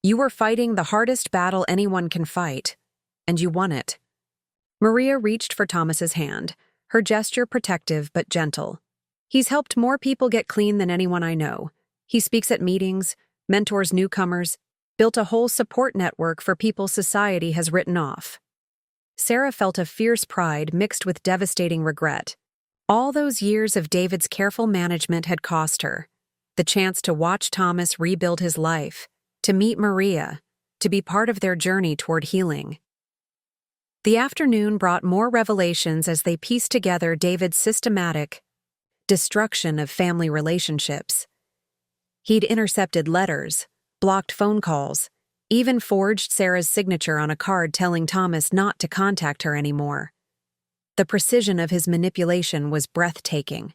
You were fighting the hardest battle anyone can fight, and you won it." Maria reached for Thomas's hand, her gesture protective but gentle. "He's helped more people get clean than anyone I know. He speaks at meetings, mentors newcomers, built a whole support network for people society has written off." Sarah felt a fierce pride mixed with devastating regret. All those years of David's careful management had cost her. The chance to watch Thomas rebuild his life, to meet Maria, to be part of their journey toward healing. The afternoon brought more revelations as they pieced together David's systematic destruction of family relationships. He'd intercepted letters, blocked phone calls, even forged Sarah's signature on a card telling Thomas not to contact her anymore. The precision of his manipulation was breathtaking.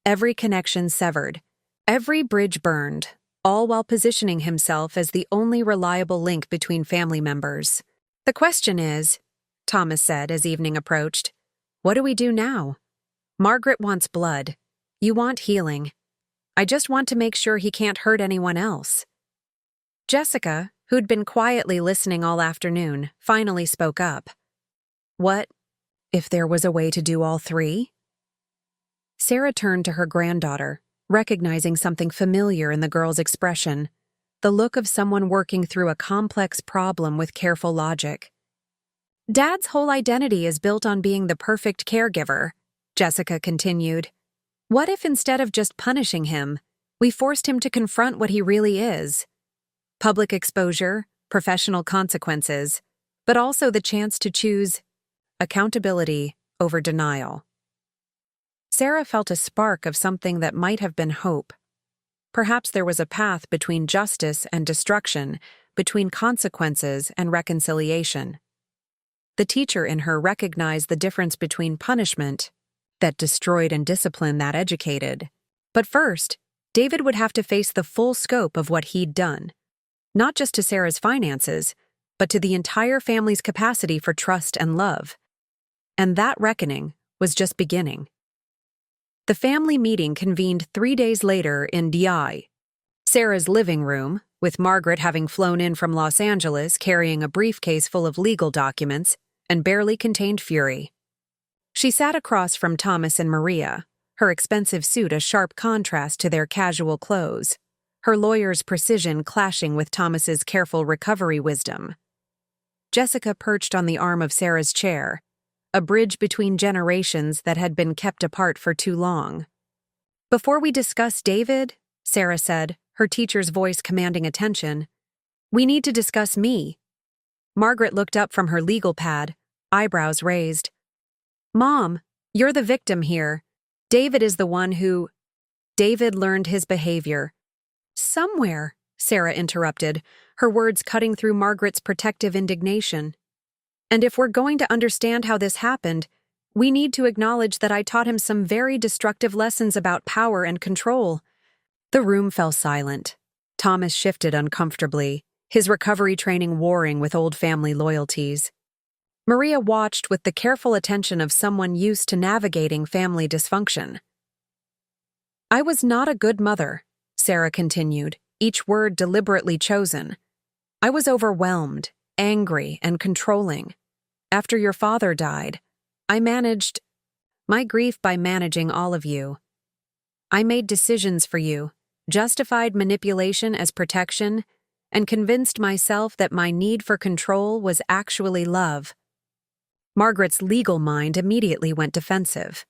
Every connection severed, every bridge burned, all while positioning himself as the only reliable link between family members. "The question is," Thomas said as evening approached, "what do we do now? Margaret wants blood. You want healing. I just want to make sure he can't hurt anyone else." Jessica, who'd been quietly listening all afternoon, finally spoke up. "What if there was a way to do all three?" Sarah turned to her granddaughter, recognizing something familiar in the girl's expression, the look of someone working through a complex problem with careful logic. "Dad's whole identity is built on being the perfect caregiver," Jessica continued. "What if instead of just punishing him, we forced him to confront what he really is? Public exposure, professional consequences, but also the chance to choose accountability over denial." Sarah felt a spark of something that might have been hope. Perhaps there was a path between justice and destruction, between consequences and reconciliation. The teacher in her recognized the difference between punishment that destroyed and discipline that educated. But first, David would have to face the full scope of what he'd done, not just to Sarah's finances, but to the entire family's capacity for trust and love. And that reckoning was just beginning. The family meeting convened 3 days later in DI, Sarah's living room, with Margaret having flown in from Los Angeles carrying a briefcase full of legal documents and barely contained fury. She sat across from Thomas and Maria, her expensive suit a sharp contrast to their casual clothes, her lawyer's precision clashing with Thomas's careful recovery wisdom. Jessica perched on the arm of Sarah's chair, a bridge between generations that had been kept apart for too long. "Before we discuss David," Sarah said, her teacher's voice commanding attention, "we need to discuss me." Margaret looked up from her legal pad, eyebrows raised. "Mom, you're the victim here. David is the one who—" "David learned his behavior." "Somewhere," Sarah interrupted, her words cutting through Margaret's protective indignation. "And if we're going to understand how this happened, we need to acknowledge that I taught him some very destructive lessons about power and control." The room fell silent. Thomas shifted uncomfortably, his recovery training warring with old family loyalties. Maria watched with the careful attention of someone used to navigating family dysfunction. "I was not a good mother," Sarah continued, each word deliberately chosen. "I was overwhelmed, angry, and controlling. After your father died, I managed my grief by managing all of you. I made decisions for you, justified manipulation as protection, and convinced myself that my need for control was actually love." Margaret's legal mind immediately went defensive.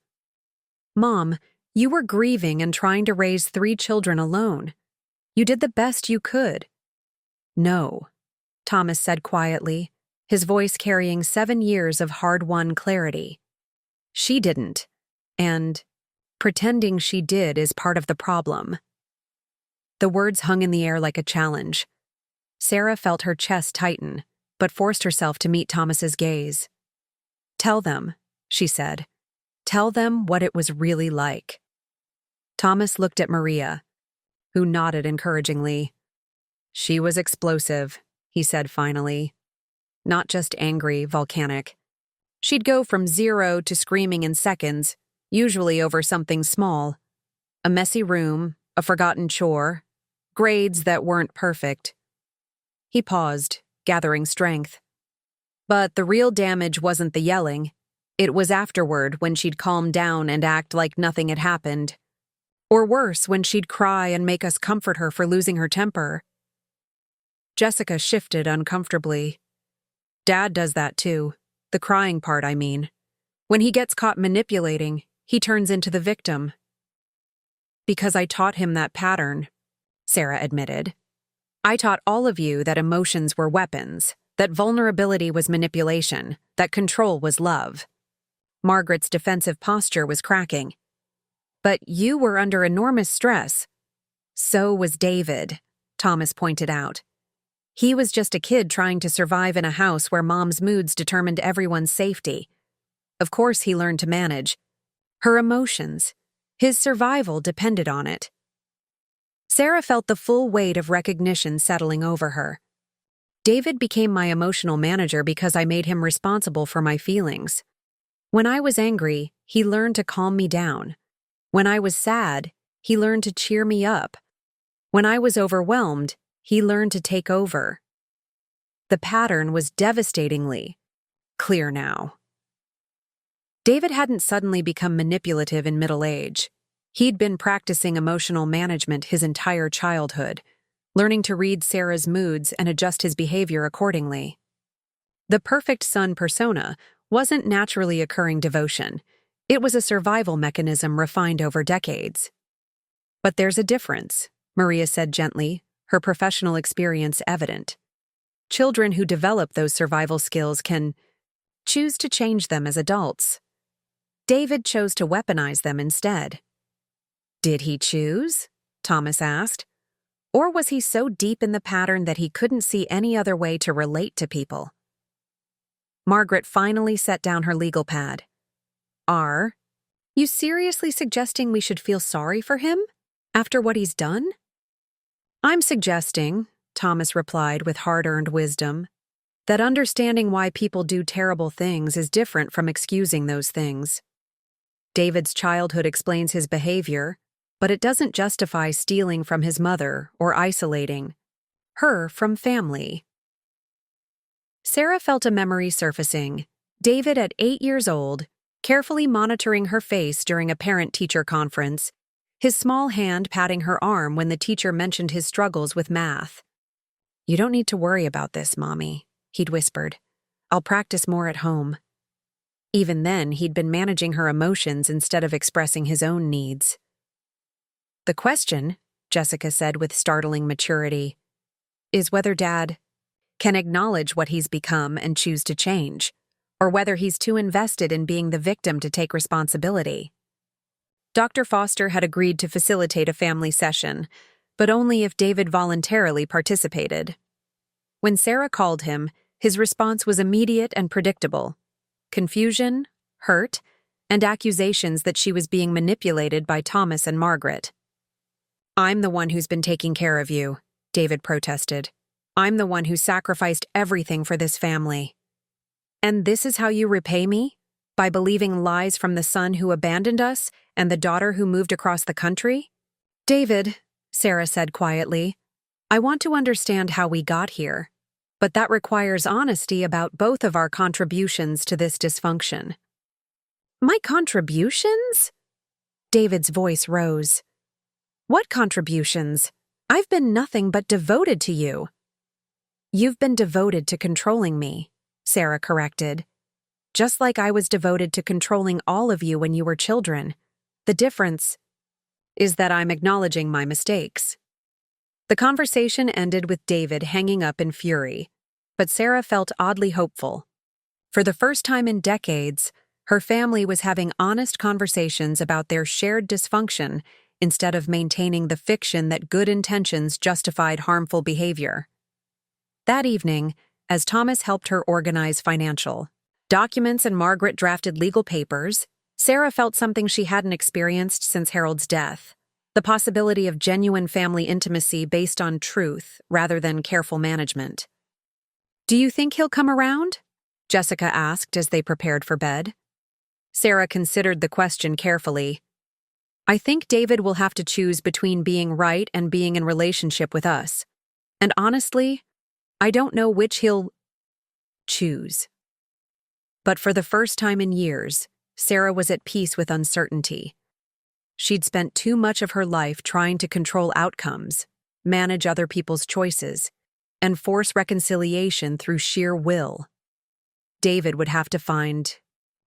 "Mom, you were grieving and trying to raise 3 children alone. You did the best you could." "No," Thomas said quietly, his voice carrying 7 years of hard-won clarity. "She didn't, and pretending she did is part of the problem." The words hung in the air like a challenge. Sarah felt her chest tighten, but forced herself to meet Thomas's gaze. "Tell them," she said. "Tell them what it was really like." Thomas looked at Maria, who nodded encouragingly. "She was explosive," he said finally. "Not just angry, volcanic. She'd go from 0 to screaming in seconds, usually over something small. A messy room, a forgotten chore, grades that weren't perfect." He paused, gathering strength. But the real damage wasn't the yelling. It was afterward, when she'd calm down and act like nothing had happened. Or worse, when she'd cry and make us comfort her for losing her temper. Jessica shifted uncomfortably. "Dad does that too. The crying part, I mean. When he gets caught manipulating, he turns into the victim." "Because I taught him that pattern," Sarah admitted. "I taught all of you that emotions were weapons, that vulnerability was manipulation, that control was love." Margaret's defensive posture was cracking. "But you were under enormous stress." "So was David," Thomas pointed out. "He was just a kid trying to survive in a house where Mom's moods determined everyone's safety. Of course he learned to manage. Her emotions, his survival depended on it." Sarah felt the full weight of recognition settling over her. "David became my emotional manager because I made him responsible for my feelings. When I was angry, he learned to calm me down. When I was sad, he learned to cheer me up. When I was overwhelmed, he learned to take over." The pattern was devastatingly clear now. David hadn't suddenly become manipulative in middle age. He'd been practicing emotional management his entire childhood, learning to read Sarah's moods and adjust his behavior accordingly. The perfect son persona wasn't naturally occurring devotion. It was a survival mechanism refined over decades. "But there's a difference," Maria said gently, her professional experience evident. "Children who develop those survival skills can choose to change them as adults. David chose to weaponize them instead." "Did he choose?" Thomas asked. "Or was he so deep in the pattern that he couldn't see any other way to relate to people?" Margaret finally set down her legal pad. "Are you seriously suggesting we should feel sorry for him after what he's done?" "I'm suggesting," Thomas replied with hard-earned wisdom, "that understanding why people do terrible things is different from excusing those things. David's childhood explains his behavior, but it doesn't justify stealing from his mother or isolating her from family." Sarah felt a memory surfacing. David at 8 years old, carefully monitoring her face during a parent-teacher conference, his small hand patting her arm when the teacher mentioned his struggles with math. "You don't need to worry about this, Mommy," he'd whispered. "I'll practice more at home." Even then, he'd been managing her emotions instead of expressing his own needs. "The question," Jessica said with startling maturity, "is whether Dad can acknowledge what he's become and choose to change, or whether he's too invested in being the victim to take responsibility." Dr. Foster had agreed to facilitate a family session, but only if David voluntarily participated. When Sarah called him, his response was immediate and predictable: confusion, hurt, and accusations that she was being manipulated by Thomas and Margaret. "I'm the one who's been taking care of you," David protested. "I'm the one who sacrificed everything for this family. And this is how you repay me? By believing lies from the son who abandoned us and the daughter who moved across the country?" "David," Sarah said quietly, "I want to understand how we got here, but that requires honesty about both of our contributions to this dysfunction." "My contributions?" David's voice rose. "What contributions? I've been nothing but devoted to you." "You've been devoted to controlling me," Sarah corrected. "Just like I was devoted to controlling all of you when you were children. The difference is that I'm acknowledging my mistakes." The conversation ended with David hanging up in fury, but Sarah felt oddly hopeful. For the first time in decades, her family was having honest conversations about their shared dysfunction instead of maintaining the fiction that good intentions justified harmful behavior. That evening, as Thomas helped her organize financial documents and Margaret drafted legal papers. Sarah felt something she hadn't experienced since Harold's death: the possibility of genuine family intimacy based on truth rather than careful management. "Do you think he'll come around?" Jessica asked as they prepared for bed. Sarah considered the question carefully. "I think David will have to choose between being right and being in relationship with us. And honestly, I don't know which he'll choose." But for the first time in years, Sarah was at peace with uncertainty. She'd spent too much of her life trying to control outcomes, manage other people's choices, and force reconciliation through sheer will. David would have to find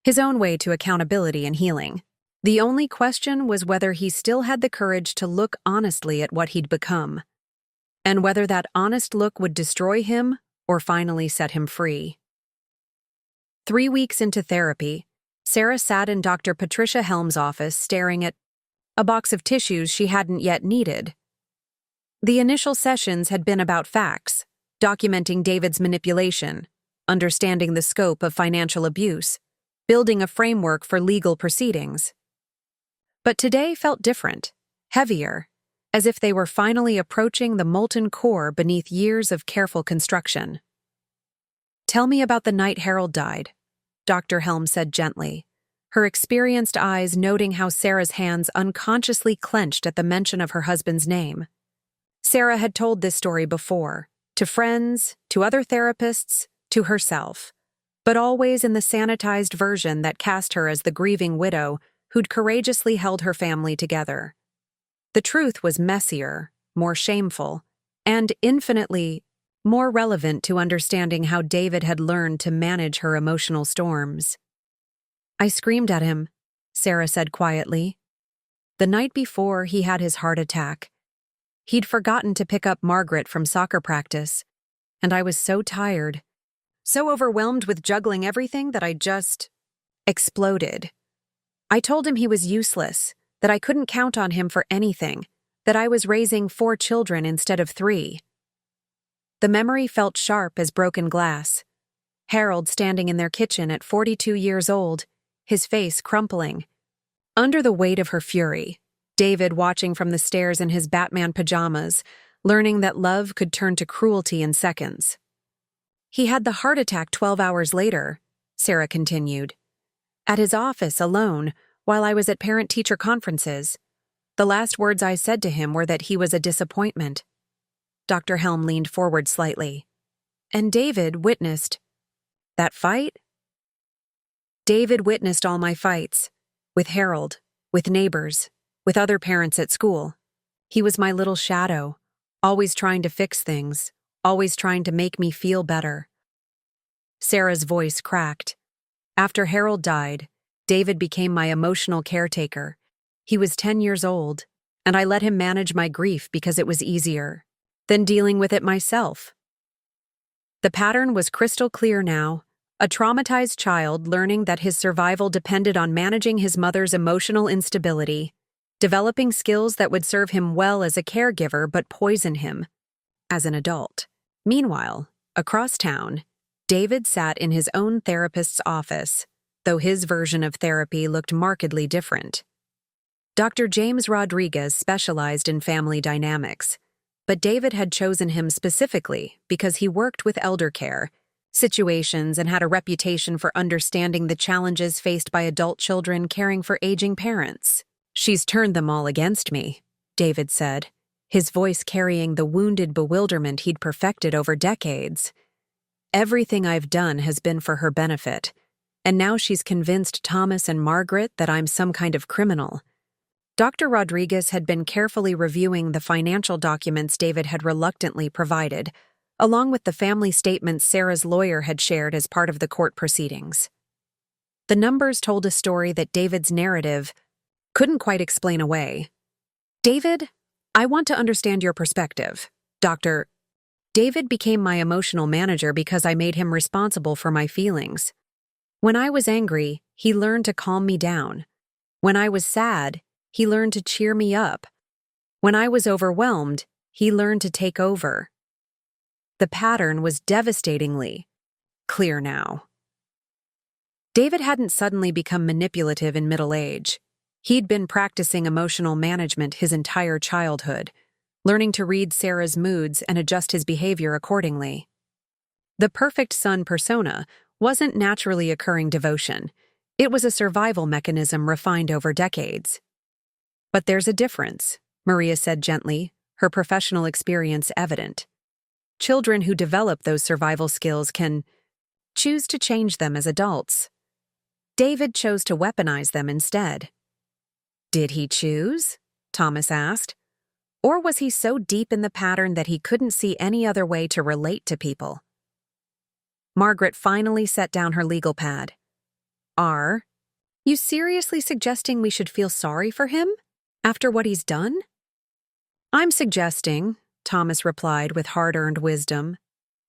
his own way to accountability and healing. The only question was whether he still had the courage to look honestly at what he'd become, and whether that honest look would destroy him or finally set him free. 3 weeks into therapy, Sarah sat in Dr. Patricia Helm's office staring at a box of tissues she hadn't yet needed. The initial sessions had been about facts, documenting David's manipulation, understanding the scope of financial abuse, building a framework for legal proceedings. But today felt different, heavier, as if they were finally approaching the molten core beneath years of careful construction. "Tell me about the night Harold died," Dr. Helm said gently, her experienced eyes noting how Sarah's hands unconsciously clenched at the mention of her husband's name. Sarah had told this story before, to friends, to other therapists, to herself, but always in the sanitized version that cast her as the grieving widow who'd courageously held her family together. The truth was messier, more shameful, and infinitely more relevant to understanding how David had learned to manage her emotional storms. "I screamed at him," Sarah said quietly. "The night before he had his heart attack. He'd forgotten to pick up Margaret from soccer practice, and I was so tired, so overwhelmed with juggling everything that I just exploded. I told him he was useless, that I couldn't count on him for anything, that I was raising 4 children instead of 3. The memory felt sharp as broken glass. Harold standing in their kitchen at 42 years old, his face crumpling. Under the weight of her fury, David watching from the stairs in his Batman pajamas, learning that love could turn to cruelty in seconds. "He had the heart attack 12 hours later," Sarah continued. "At his office alone, while I was at parent-teacher conferences. The last words I said to him were that he was a disappointment." Dr. Helm leaned forward slightly. "And David witnessed that fight?" "David witnessed all my fights. With Harold, with neighbors, with other parents at school. He was my little shadow, always trying to fix things, always trying to make me feel better." Sarah's voice cracked. "After Harold died, David became my emotional caretaker. He was 10 years old, and I let him manage my grief because it was easier than dealing with it myself." The pattern was crystal clear now. A traumatized child learning that his survival depended on managing his mother's emotional instability, developing skills that would serve him well as a caregiver but poison him as an adult. Meanwhile, across town, David sat in his own therapist's office, though his version of therapy looked markedly different. Dr. James Rodriguez specialized in family dynamics, but David had chosen him specifically because he worked with elder care situations and had a reputation for understanding the challenges faced by adult children caring for aging parents. "She's turned them all against me," David said, his voice carrying the wounded bewilderment he'd perfected over decades. "Everything I've done has been for her benefit, and now she's convinced Thomas and Margaret that I'm some kind of criminal." Dr. Rodriguez had been carefully reviewing the financial documents David had reluctantly provided, along with the family statements Sarah's lawyer had shared as part of the court proceedings. The numbers told a story that David's narrative couldn't quite explain away. "David, I want to understand your perspective, Dr. David became my emotional manager because I made him responsible for my feelings. When I was angry, he learned to calm me down. When I was sad, he learned to cheer me up. When I was overwhelmed, he learned to take over." The pattern was devastatingly clear now. David hadn't suddenly become manipulative in middle age. He'd been practicing emotional management his entire childhood, learning to read Sarah's moods and adjust his behavior accordingly. The perfect son persona wasn't naturally occurring devotion. It was a survival mechanism refined over decades. But there's a difference, Maria said gently, her professional experience evident. Children who develop those survival skills can choose to change them as adults. David chose to weaponize them instead. Did he choose? Thomas asked. Or was he so deep in the pattern that he couldn't see any other way to relate to people? Margaret finally set down her legal pad. Are you seriously suggesting we should feel sorry for him after what he's done? I'm suggesting, Thomas replied with hard-earned wisdom,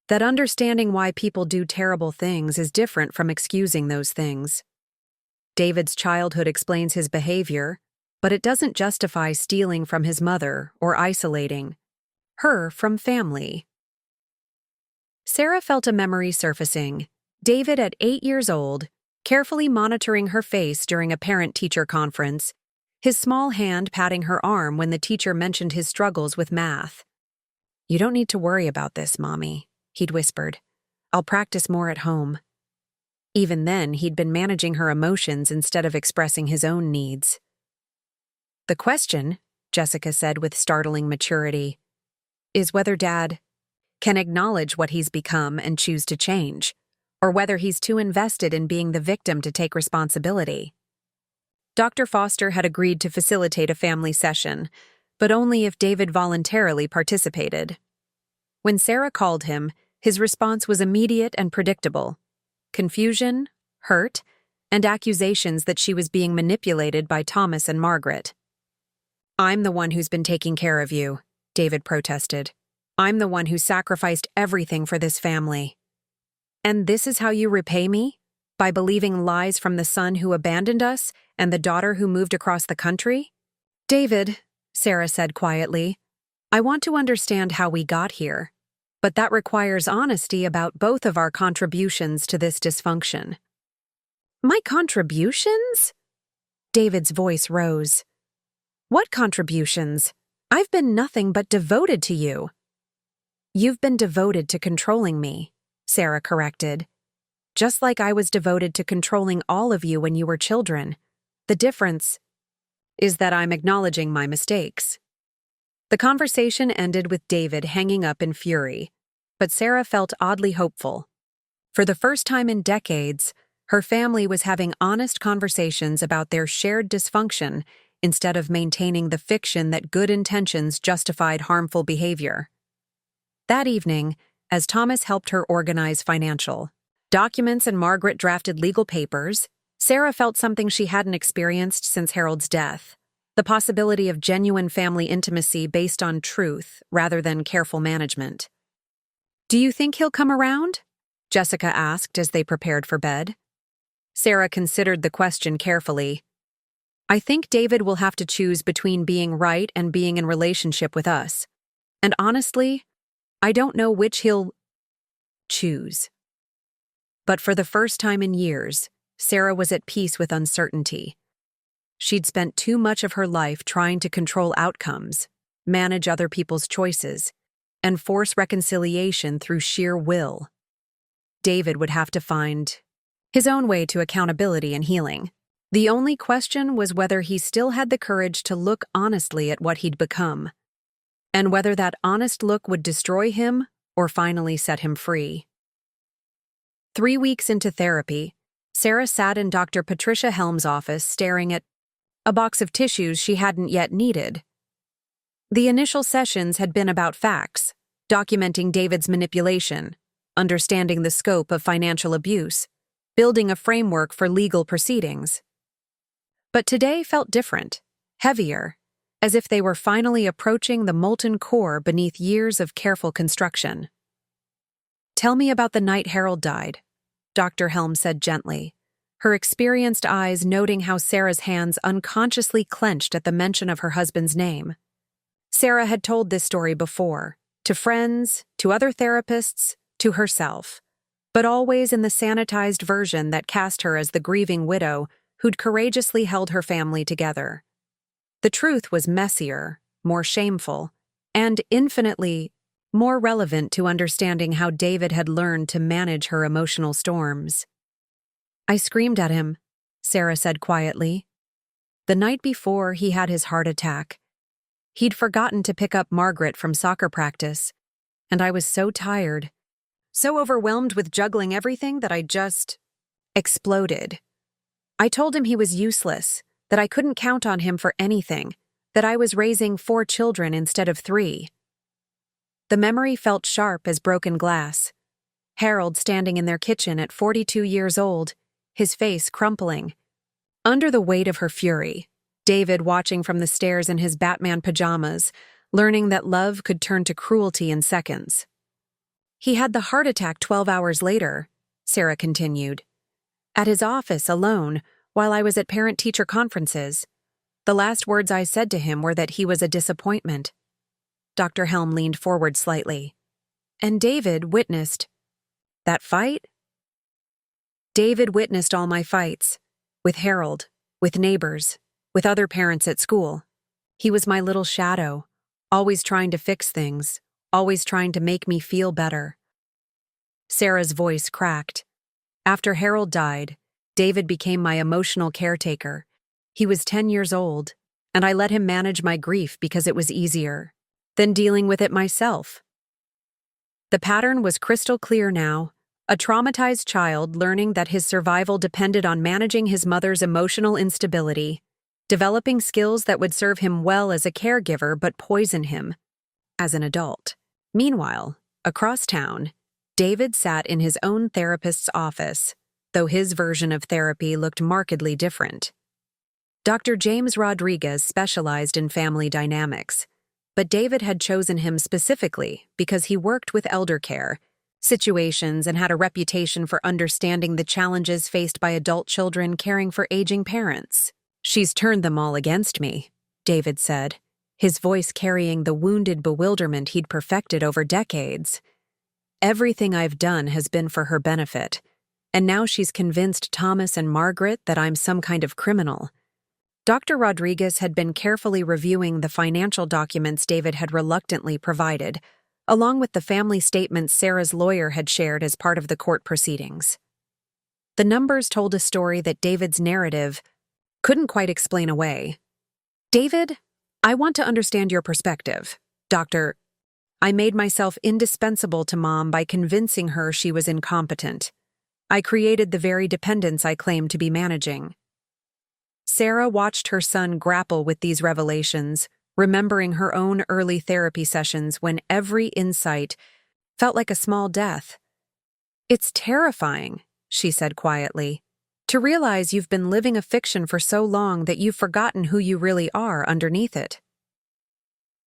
that understanding why people do terrible things is different from excusing those things. David's childhood explains his behavior, but it doesn't justify stealing from his mother or isolating her from family. Sarah felt a memory surfacing. David, at 8 years old, carefully monitoring her face during a parent-teacher conference, his small hand patting her arm when the teacher mentioned his struggles with math. You don't need to worry about this, Mommy, he'd whispered. I'll practice more at home. Even then, he'd been managing her emotions instead of expressing his own needs. The question, Jessica said with startling maturity, is whether Dad can acknowledge what he's become and choose to change, or whether he's too invested in being the victim to take responsibility. Dr. Foster had agreed to facilitate a family session, but only if David voluntarily participated. When Sarah called him, his response was immediate and predictable: confusion, hurt, and accusations that she was being manipulated by Thomas and Margaret. I'm the one who's been taking care of you, David protested. I'm the one who sacrificed everything for this family. And this is how you repay me? By believing lies from the son who abandoned us and the daughter who moved across the country? David, Sarah said quietly, I want to understand how we got here, but that requires honesty about both of our contributions to this dysfunction. My contributions? David's voice rose. What contributions? I've been nothing but devoted to you. You've been devoted to controlling me, Sarah corrected. Just like I was devoted to controlling all of you when you were children. The difference is that I'm acknowledging my mistakes. The conversation ended with David hanging up in fury, but Sarah felt oddly hopeful. For the first time in decades, her family was having honest conversations about their shared dysfunction instead of maintaining the fiction that good intentions justified harmful behavior. That evening, as Thomas helped her organize financial documents and Margaret drafted legal papers, Sarah felt something she hadn't experienced since Harold's death: the possibility of genuine family intimacy based on truth rather than careful management. Do you think he'll come around? Jessica asked as they prepared for bed. Sarah considered the question carefully. I think David will have to choose between being right and being in relationship with us. And honestly, I don't know which he'll choose. But for the first time in years, Sarah was at peace with uncertainty. She'd spent too much of her life trying to control outcomes, manage other people's choices, and force reconciliation through sheer will. David would have to find his own way to accountability and healing. The only question was whether he still had the courage to look honestly at what he'd become, and whether that honest look would destroy him or finally set him free. 3 weeks into therapy, Sarah sat in Dr. Patricia Helm's office staring at a box of tissues she hadn't yet needed. The initial sessions had been about facts, documenting David's manipulation, understanding the scope of financial abuse, building a framework for legal proceedings. But today felt different, heavier, as if they were finally approaching the molten core beneath years of careful construction. Tell me about the night Harold died, Dr. Helm said gently, her experienced eyes noting how Sarah's hands unconsciously clenched at the mention of her husband's name. Sarah had told this story before, to friends, to other therapists, to herself, but always in the sanitized version that cast her as the grieving widow who'd courageously held her family together. The truth was messier, more shameful, and infinitely more relevant to understanding how David had learned to manage her emotional storms. "I screamed at him," Sarah said quietly. "The night before he had his heart attack. He'd forgotten to pick up Margaret from soccer practice, and I was so tired, so overwhelmed with juggling everything that I just exploded. I told him he was useless, that I couldn't count on him for anything, that I was raising 4 children instead of 3. The memory felt sharp as broken glass. Harold standing in their kitchen at 42 years old, his face crumpling. Under the weight of her fury, David watching from the stairs in his Batman pajamas, learning that love could turn to cruelty in seconds. "He had the heart attack 12 hours later," Sarah continued. "At his office alone, while I was at parent-teacher conferences. The last words I said to him were that he was a disappointment." Dr. Helm leaned forward slightly. "And David witnessed that fight?" "David witnessed all my fights. With Harold, with neighbors, with other parents at school. He was my little shadow, always trying to fix things, always trying to make me feel better." Sarah's voice cracked. "After Harold died, David became my emotional caretaker. He was 10 years old, and I let him manage my grief because it was easier than dealing with it myself." The pattern was crystal clear now. A traumatized child learning that his survival depended on managing his mother's emotional instability, developing skills that would serve him well as a caregiver but poison him as an adult. Meanwhile, across town, David sat in his own therapist's office, though his version of therapy looked markedly different. Dr. James Rodriguez specialized in family dynamics, but David had chosen him specifically because he worked with elder care situations and had a reputation for understanding the challenges faced by adult children caring for aging parents. "She's turned them all against me," David said, his voice carrying the wounded bewilderment he'd perfected over decades. "Everything I've done has been for her benefit, and now she's convinced Thomas and Margaret that I'm some kind of criminal." Dr. Rodriguez had been carefully reviewing the financial documents David had reluctantly provided, along with the family statements Sarah's lawyer had shared as part of the court proceedings. The numbers told a story that David's narrative couldn't quite explain away. "David, I want to understand your perspective. Doctor, I made myself indispensable to Mom by convincing her she was incompetent. I created the very dependence I claimed to be managing." Sarah watched her son grapple with these revelations, remembering her own early therapy sessions when every insight felt like a small death. "It's terrifying," she said quietly, "to realize you've been living a fiction for so long that you've forgotten who you really are underneath it."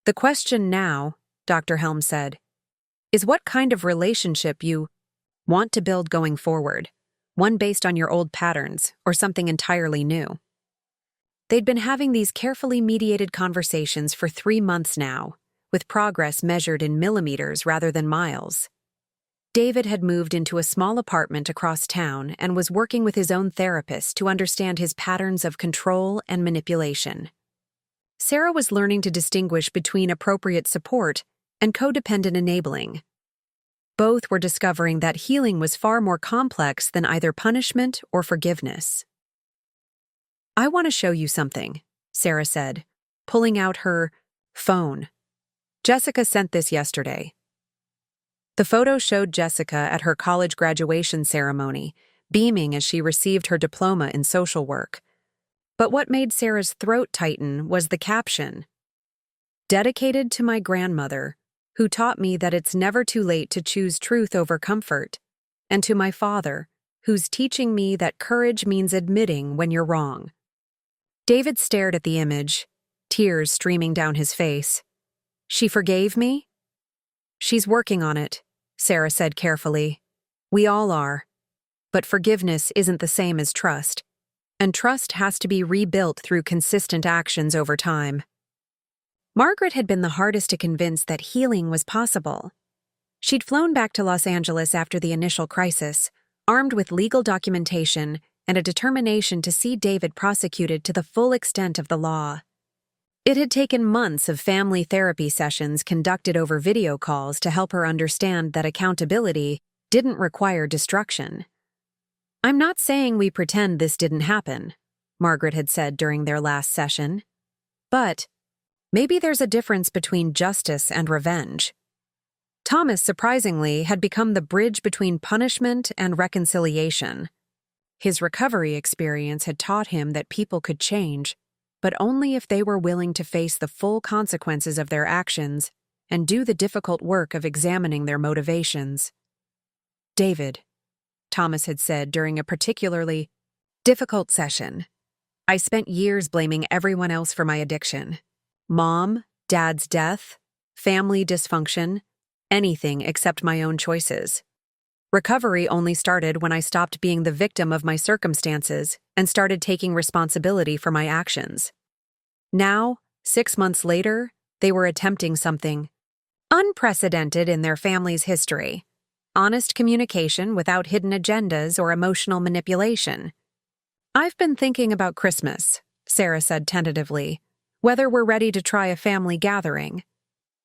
"The question now," Dr. Helm said, "is what kind of relationship you want to build going forward, one based on your old patterns or something entirely new." They'd been having these carefully mediated conversations for 3 months now, with progress measured in millimeters rather than miles. David had moved into a small apartment across town and was working with his own therapist to understand his patterns of control and manipulation. Sarah was learning to distinguish between appropriate support and codependent enabling. Both were discovering that healing was far more complex than either punishment or forgiveness. "I want to show you something," Sarah said, pulling out her phone. "Jessica sent this yesterday." The photo showed Jessica at her college graduation ceremony, beaming as she received her diploma in social work. But what made Sarah's throat tighten was the caption. "Dedicated to my grandmother, who taught me that it's never too late to choose truth over comfort, and to my father, who's teaching me that courage means admitting when you're wrong." David stared at the image, tears streaming down his face. "She forgave me?" "She's working on it," Sarah said carefully. "We all are. But forgiveness isn't the same as trust, and trust has to be rebuilt through consistent actions over time." Margaret had been the hardest to convince that healing was possible. She'd flown back to Los Angeles after the initial crisis, armed with legal documentation and a determination to see David prosecuted to the full extent of the law. It had taken months of family therapy sessions conducted over video calls to help her understand that accountability didn't require destruction. "I'm not saying we pretend this didn't happen," Margaret had said during their last session. "But maybe there's a difference between justice and revenge." Thomas, surprisingly, had become the bridge between punishment and reconciliation. His recovery experience had taught him that people could change, but only if they were willing to face the full consequences of their actions and do the difficult work of examining their motivations. "David," Thomas had said during a particularly difficult session, "I spent years blaming everyone else for my addiction. Mom, Dad's death, family dysfunction, anything except my own choices. Recovery only started when I stopped being the victim of my circumstances and started taking responsibility for my actions. Now, 6 months later, they were attempting something unprecedented in their family's history: honest communication without hidden agendas or emotional manipulation." "I've been thinking about Christmas," Sarah said tentatively, "whether we're ready to try a family gathering."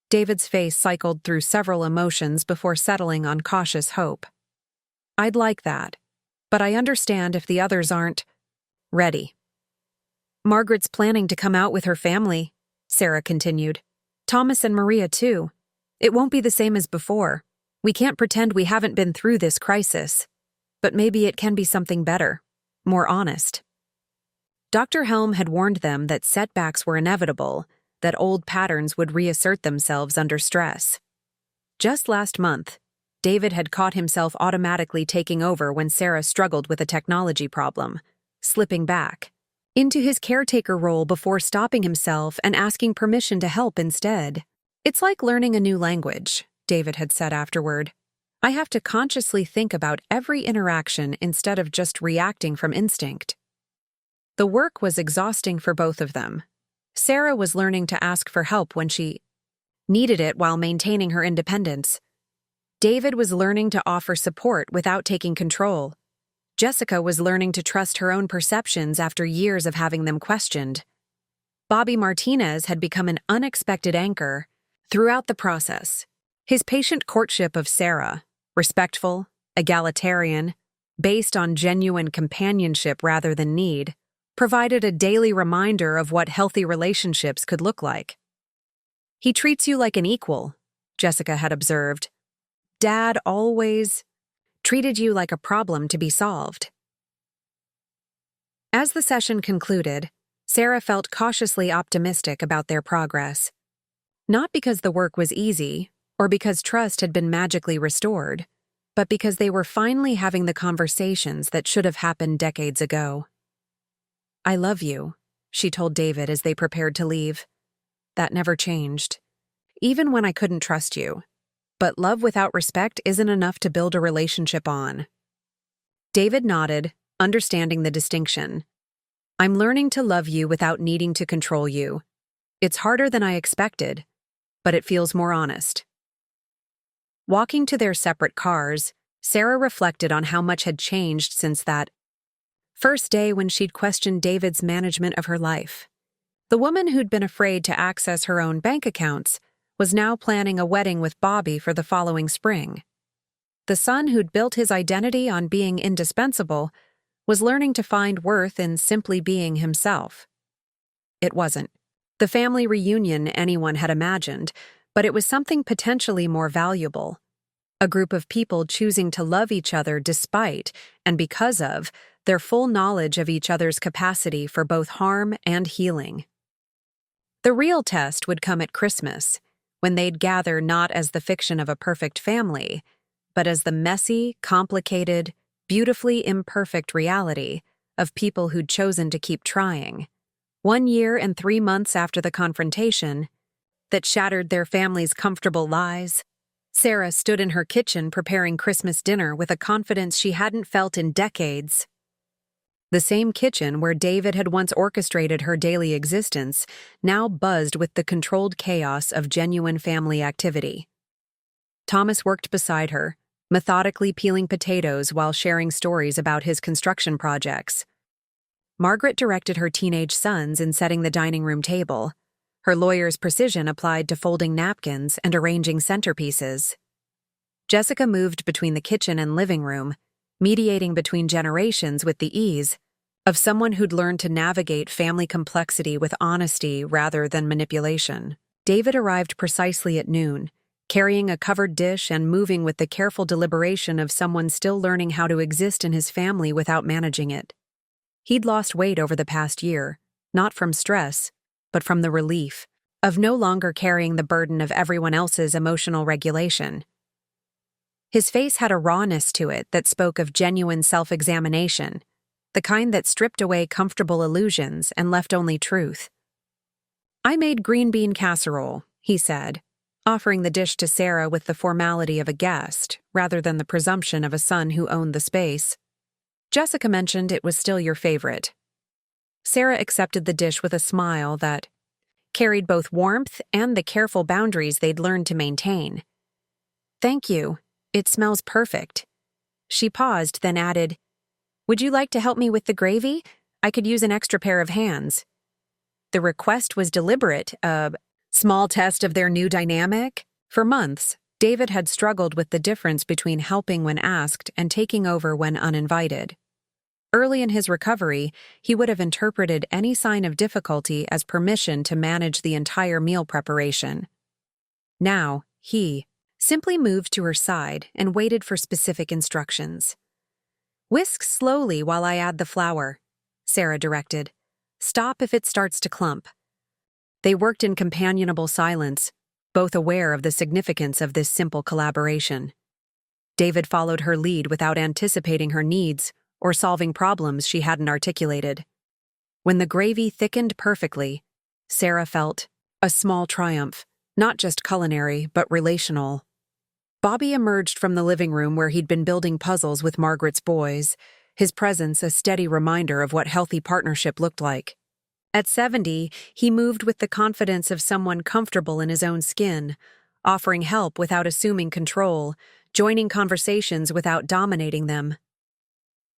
David's face cycled through several emotions before settling on cautious hope. "I'd like that, but I understand if the others aren't ready." "Margaret's planning to come out with her family," Sarah continued. "Thomas and Maria, too. It won't be the same as before. We can't pretend we haven't been through this crisis. But maybe it can be something better, more honest." Dr. Helm had warned them that setbacks were inevitable, that old patterns would reassert themselves under stress. Just last month, David had caught himself automatically taking over when Sarah struggled with a technology problem, slipping back into his caretaker role before stopping himself and asking permission to help instead. "It's like learning a new language," David had said afterward. "I have to consciously think about every interaction instead of just reacting from instinct." The work was exhausting for both of them. Sarah was learning to ask for help when she needed it while maintaining her independence. David was learning to offer support without taking control. Jessica was learning to trust her own perceptions after years of having them questioned. Bobby Martinez had become an unexpected anchor throughout the process. His patient courtship of Sarah, respectful, egalitarian, based on genuine companionship rather than need, provided a daily reminder of what healthy relationships could look like. "He treats you like an equal," Jessica had observed. "Dad always treated you like a problem to be solved." As the session concluded, Sarah felt cautiously optimistic about their progress. Not because the work was easy, or because trust had been magically restored, but because they were finally having the conversations that should have happened decades ago. "I love you," she told David as they prepared to leave. "That never changed. Even when I couldn't trust you. But love without respect isn't enough to build a relationship on." David nodded, understanding the distinction. "I'm learning to love you without needing to control you. It's harder than I expected, but it feels more honest." Walking to their separate cars, Sarah reflected on how much had changed since that first day when she'd questioned David's management of her life. The woman who'd been afraid to access her own bank accounts was now planning a wedding with Bobby for the following spring. The son who'd built his identity on being indispensable was learning to find worth in simply being himself. It wasn't the family reunion anyone had imagined, but it was something potentially more valuable. A group of people choosing to love each other despite, and because of, their full knowledge of each other's capacity for both harm and healing. The real test would come at Christmas, when they'd gather not as the fiction of a perfect family, but as the messy, complicated, beautifully imperfect reality of people who'd chosen to keep trying. 1 year and 3 months after the confrontation that shattered their family's comfortable lives, Sarah stood in her kitchen preparing Christmas dinner with a confidence she hadn't felt in decades. The same kitchen where David had once orchestrated her daily existence now buzzed with the controlled chaos of genuine family activity. Thomas worked beside her, methodically peeling potatoes while sharing stories about his construction projects. Margaret directed her teenage sons in setting the dining room table, her lawyer's precision applied to folding napkins and arranging centerpieces. Jessica moved between the kitchen and living room, mediating between generations with the ease of someone who'd learned to navigate family complexity with honesty rather than manipulation. David arrived precisely at noon, carrying a covered dish and moving with the careful deliberation of someone still learning how to exist in his family without managing it. He'd lost weight over the past year, not from stress, but from the relief of no longer carrying the burden of everyone else's emotional regulation. His face had a rawness to it that spoke of genuine self-examination, the kind that stripped away comfortable illusions and left only truth. "I made green bean casserole," he said, offering the dish to Sarah with the formality of a guest, rather than the presumption of a son who owned the space. "Jessica mentioned it was still your favorite." Sarah accepted the dish with a smile that carried both warmth and the careful boundaries they'd learned to maintain. "Thank you. It smells perfect." She paused, then added, "Would you like to help me with the gravy? I could use an extra pair of hands." The request was deliberate, a small test of their new dynamic. For months, David had struggled with the difference between helping when asked and taking over when uninvited. Early in his recovery, he would have interpreted any sign of difficulty as permission to manage the entire meal preparation. Now, he simply moved to her side and waited for specific instructions. "Whisk slowly while I add the flour," Sarah directed. "Stop if it starts to clump." They worked in companionable silence, both aware of the significance of this simple collaboration. David followed her lead without anticipating her needs or solving problems she hadn't articulated. When the gravy thickened perfectly, Sarah felt a small triumph, not just culinary, but relational. Bobby emerged from the living room where he'd been building puzzles with Margaret's boys, his presence a steady reminder of what healthy partnership looked like. At 70, he moved with the confidence of someone comfortable in his own skin, offering help without assuming control, joining conversations without dominating them.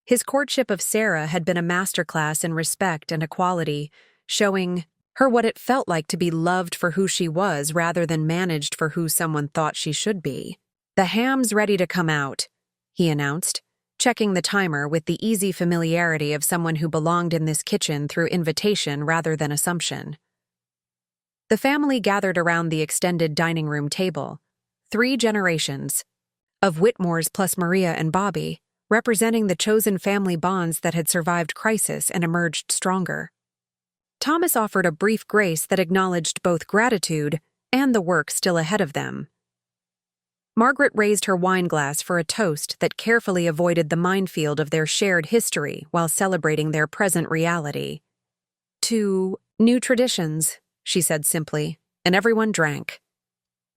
His courtship of Sarah had been a masterclass in respect and equality, showing her what it felt like to be loved for who she was rather than managed for who someone thought she should be. "The ham's ready to come out," he announced, checking the timer with the easy familiarity of someone who belonged in this kitchen through invitation rather than assumption. The family gathered around the extended dining room table, 3 generations of Whitmores plus Maria and Bobby, representing the chosen family bonds that had survived crisis and emerged stronger. Thomas offered a brief grace that acknowledged both gratitude and the work still ahead of them. Margaret raised her wineglass for a toast that carefully avoided the minefield of their shared history while celebrating their present reality. "To new traditions," she said simply, and everyone drank.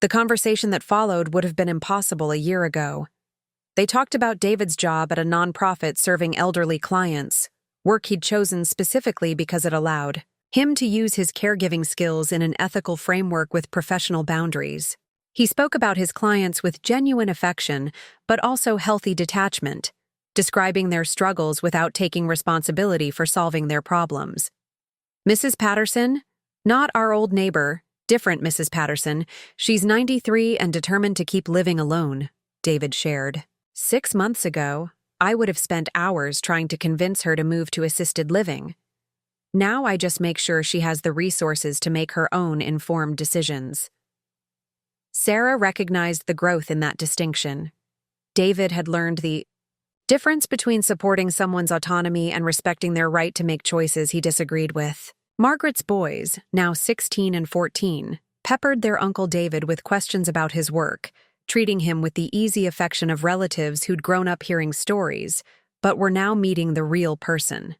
The conversation that followed would have been impossible a year ago. They talked about David's job at a nonprofit serving elderly clients, work he'd chosen specifically because it allowed him to use his caregiving skills in an ethical framework with professional boundaries. He spoke about his clients with genuine affection, but also healthy detachment, describing their struggles without taking responsibility for solving their problems. "Mrs. Patterson? Not our old neighbor, different Mrs. Patterson. She's 93 and determined to keep living alone," David shared. "6 months ago, I would have spent hours trying to convince her to move to assisted living. Now I just make sure she has the resources to make her own informed decisions." Sarah recognized the growth in that distinction. David had learned the difference between supporting someone's autonomy and respecting their right to make choices he disagreed with. Margaret's boys, now 16 and 14, peppered their Uncle David with questions about his work, treating him with the easy affection of relatives who'd grown up hearing stories, but were now meeting the real person.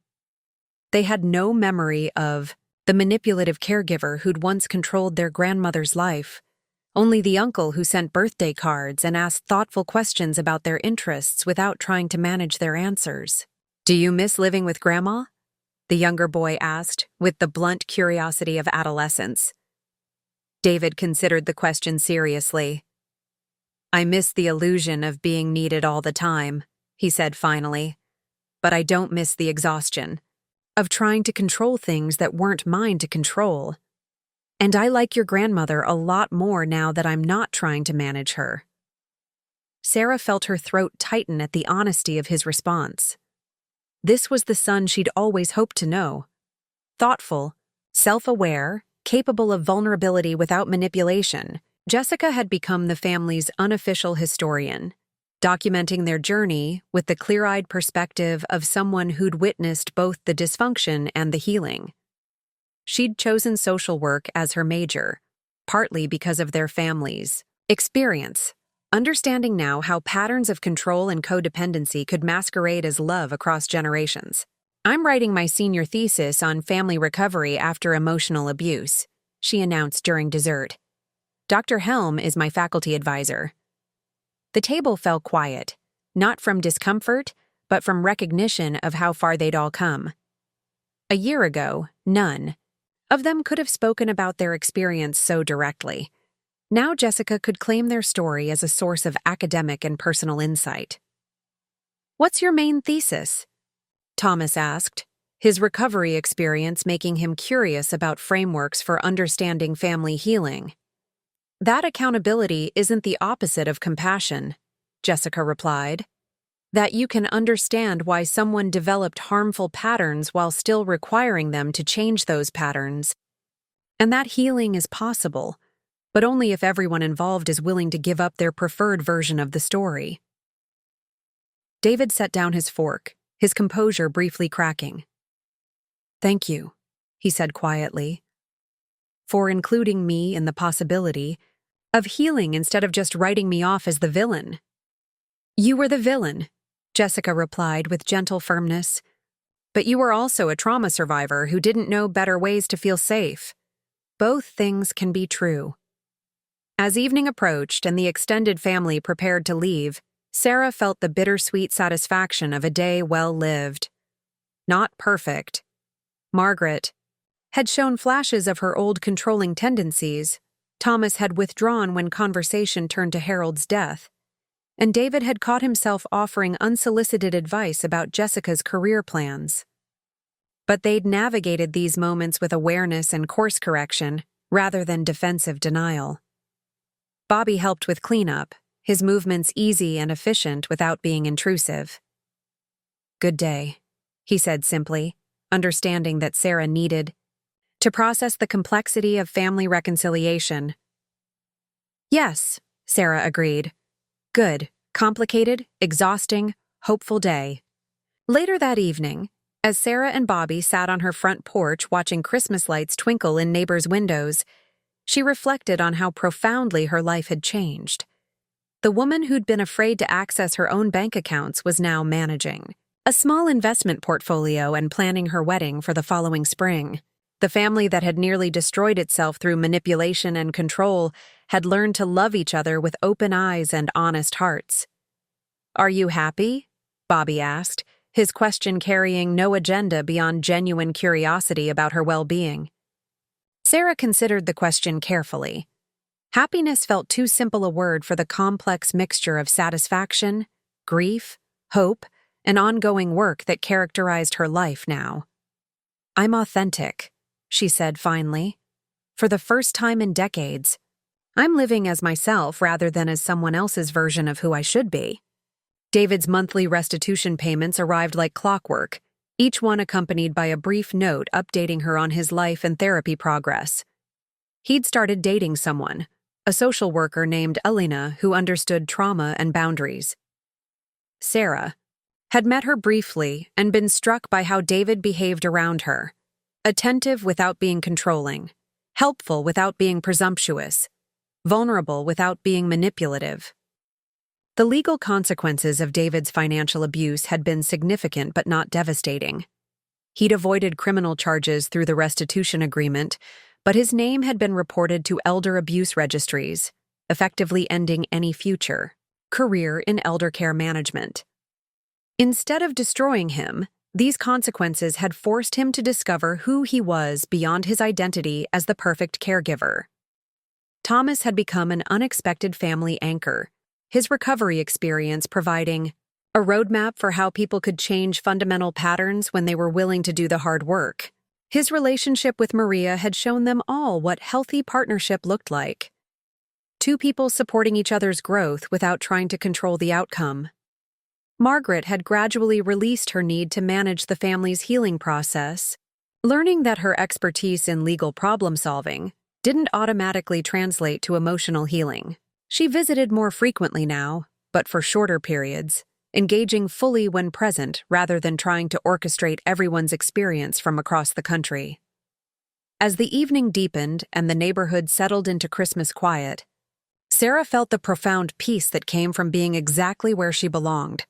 They had no memory of the manipulative caregiver who'd once controlled their grandmother's life, only the uncle who sent birthday cards and asked thoughtful questions about their interests without trying to manage their answers. Do you miss living with Grandma? The younger boy asked, with the blunt curiosity of adolescence. David considered the question seriously. I miss the illusion of being needed all the time, he said finally. But I don't miss the exhaustion of trying to control things that weren't mine to control. And I like your grandmother a lot more now that I'm not trying to manage her. Sarah felt her throat tighten at the honesty of his response. This was the son she'd always hoped to know. Thoughtful, self-aware, capable of vulnerability without manipulation, Jessica had become the family's unofficial historian, documenting their journey with the clear-eyed perspective of someone who'd witnessed both the dysfunction and the healing. She'd chosen social work as her major, partly because of their family's experience, understanding now how patterns of control and codependency could masquerade as love across generations. I'm writing my senior thesis on family recovery after emotional abuse, she announced during dessert. Dr. Helm is my faculty advisor. The table fell quiet, not from discomfort, but from recognition of how far they'd all come. A year ago, none of them could have spoken about their experience so directly. Now Jessica could claim their story as a source of academic and personal insight. What's your main thesis? Thomas asked, his recovery experience making him curious about frameworks for understanding family healing. That accountability isn't the opposite of compassion, Jessica replied. That you can understand why someone developed harmful patterns while still requiring them to change those patterns. And that healing is possible, but only if everyone involved is willing to give up their preferred version of the story. David set down his fork, his composure briefly cracking. Thank you, he said quietly, for including me in the possibility of healing instead of just writing me off as the villain. You were the villain, Jessica replied with gentle firmness. But you were also a trauma survivor who didn't know better ways to feel safe. Both things can be true. As evening approached and the extended family prepared to leave, Sarah felt the bittersweet satisfaction of a day well lived. Not perfect. Margaret had shown flashes of her old controlling tendencies. Thomas had withdrawn when conversation turned to Harold's death. And David had caught himself offering unsolicited advice about Jessica's career plans. But they'd navigated these moments with awareness and course correction, rather than defensive denial. Bobby helped with cleanup, his movements easy and efficient without being intrusive. Good day, he said simply, understanding that Sarah needed to process the complexity of family reconciliation. Yes, Sarah agreed. Good, complicated, exhausting, hopeful day. Later that evening, as Sarah and Bobby sat on her front porch watching Christmas lights twinkle in neighbors' windows, she reflected on how profoundly her life had changed. The woman who'd been afraid to access her own bank accounts was now managing a small investment portfolio and planning her wedding for the following spring. The family that had nearly destroyed itself through manipulation and control had learned to love each other with open eyes and honest hearts. Are you happy? Bobby asked, his question carrying no agenda beyond genuine curiosity about her well-being. Sarah considered the question carefully. Happiness felt too simple a word for the complex mixture of satisfaction, grief, hope, and ongoing work that characterized her life now. I'm authentic, she said finally. For the first time in decades, I'm living as myself rather than as someone else's version of who I should be. David's monthly restitution payments arrived like clockwork, each one accompanied by a brief note updating her on his life and therapy progress. He'd started dating someone, a social worker named Elena who understood trauma and boundaries. Sarah had met her briefly and been struck by how David behaved around her. Attentive without being controlling, helpful without being presumptuous, vulnerable without being manipulative. The legal consequences of David's financial abuse had been significant but not devastating. He'd avoided criminal charges through the restitution agreement, but his name had been reported to elder abuse registries, effectively ending any future career in elder care management. Instead of destroying him, These consequences had forced him to discover who he was beyond his identity as the perfect caregiver. Thomas had become an unexpected family anchor, his recovery experience providing a roadmap for how people could change fundamental patterns when they were willing to do the hard work. His relationship with Maria had shown them all what healthy partnership looked like. Two people supporting each other's growth without trying to control the outcome. Margaret had gradually released her need to manage the family's healing process, learning that her expertise in legal problem-solving didn't automatically translate to emotional healing. She visited more frequently now, but for shorter periods, engaging fully when present rather than trying to orchestrate everyone's experience from across the country. As the evening deepened and the neighborhood settled into Christmas quiet, Sarah felt the profound peace that came from being exactly where she belonged.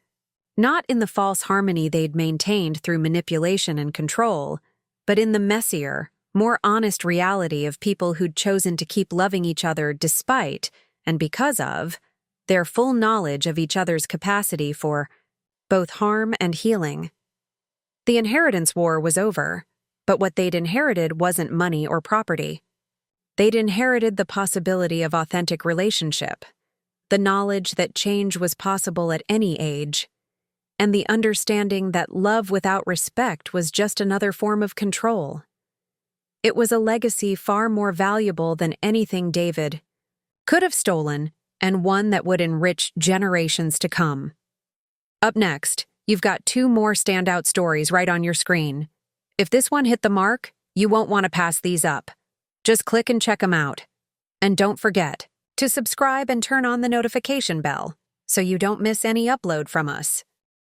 Not in the false harmony they'd maintained through manipulation and control, but in the messier, more honest reality of people who'd chosen to keep loving each other despite, and because of, their full knowledge of each other's capacity for both harm and healing. The inheritance war was over, but what they'd inherited wasn't money or property. They'd inherited the possibility of authentic relationship, the knowledge that change was possible at any age, and the understanding that love without respect was just another form of control. It was a legacy far more valuable than anything David could have stolen, and one that would enrich generations to come. Up next, you've got two more standout stories right on your screen. If this one hit the mark, you won't want to pass these up. Just click and check them out. And don't forget to subscribe and turn on the notification bell so you don't miss any upload from us.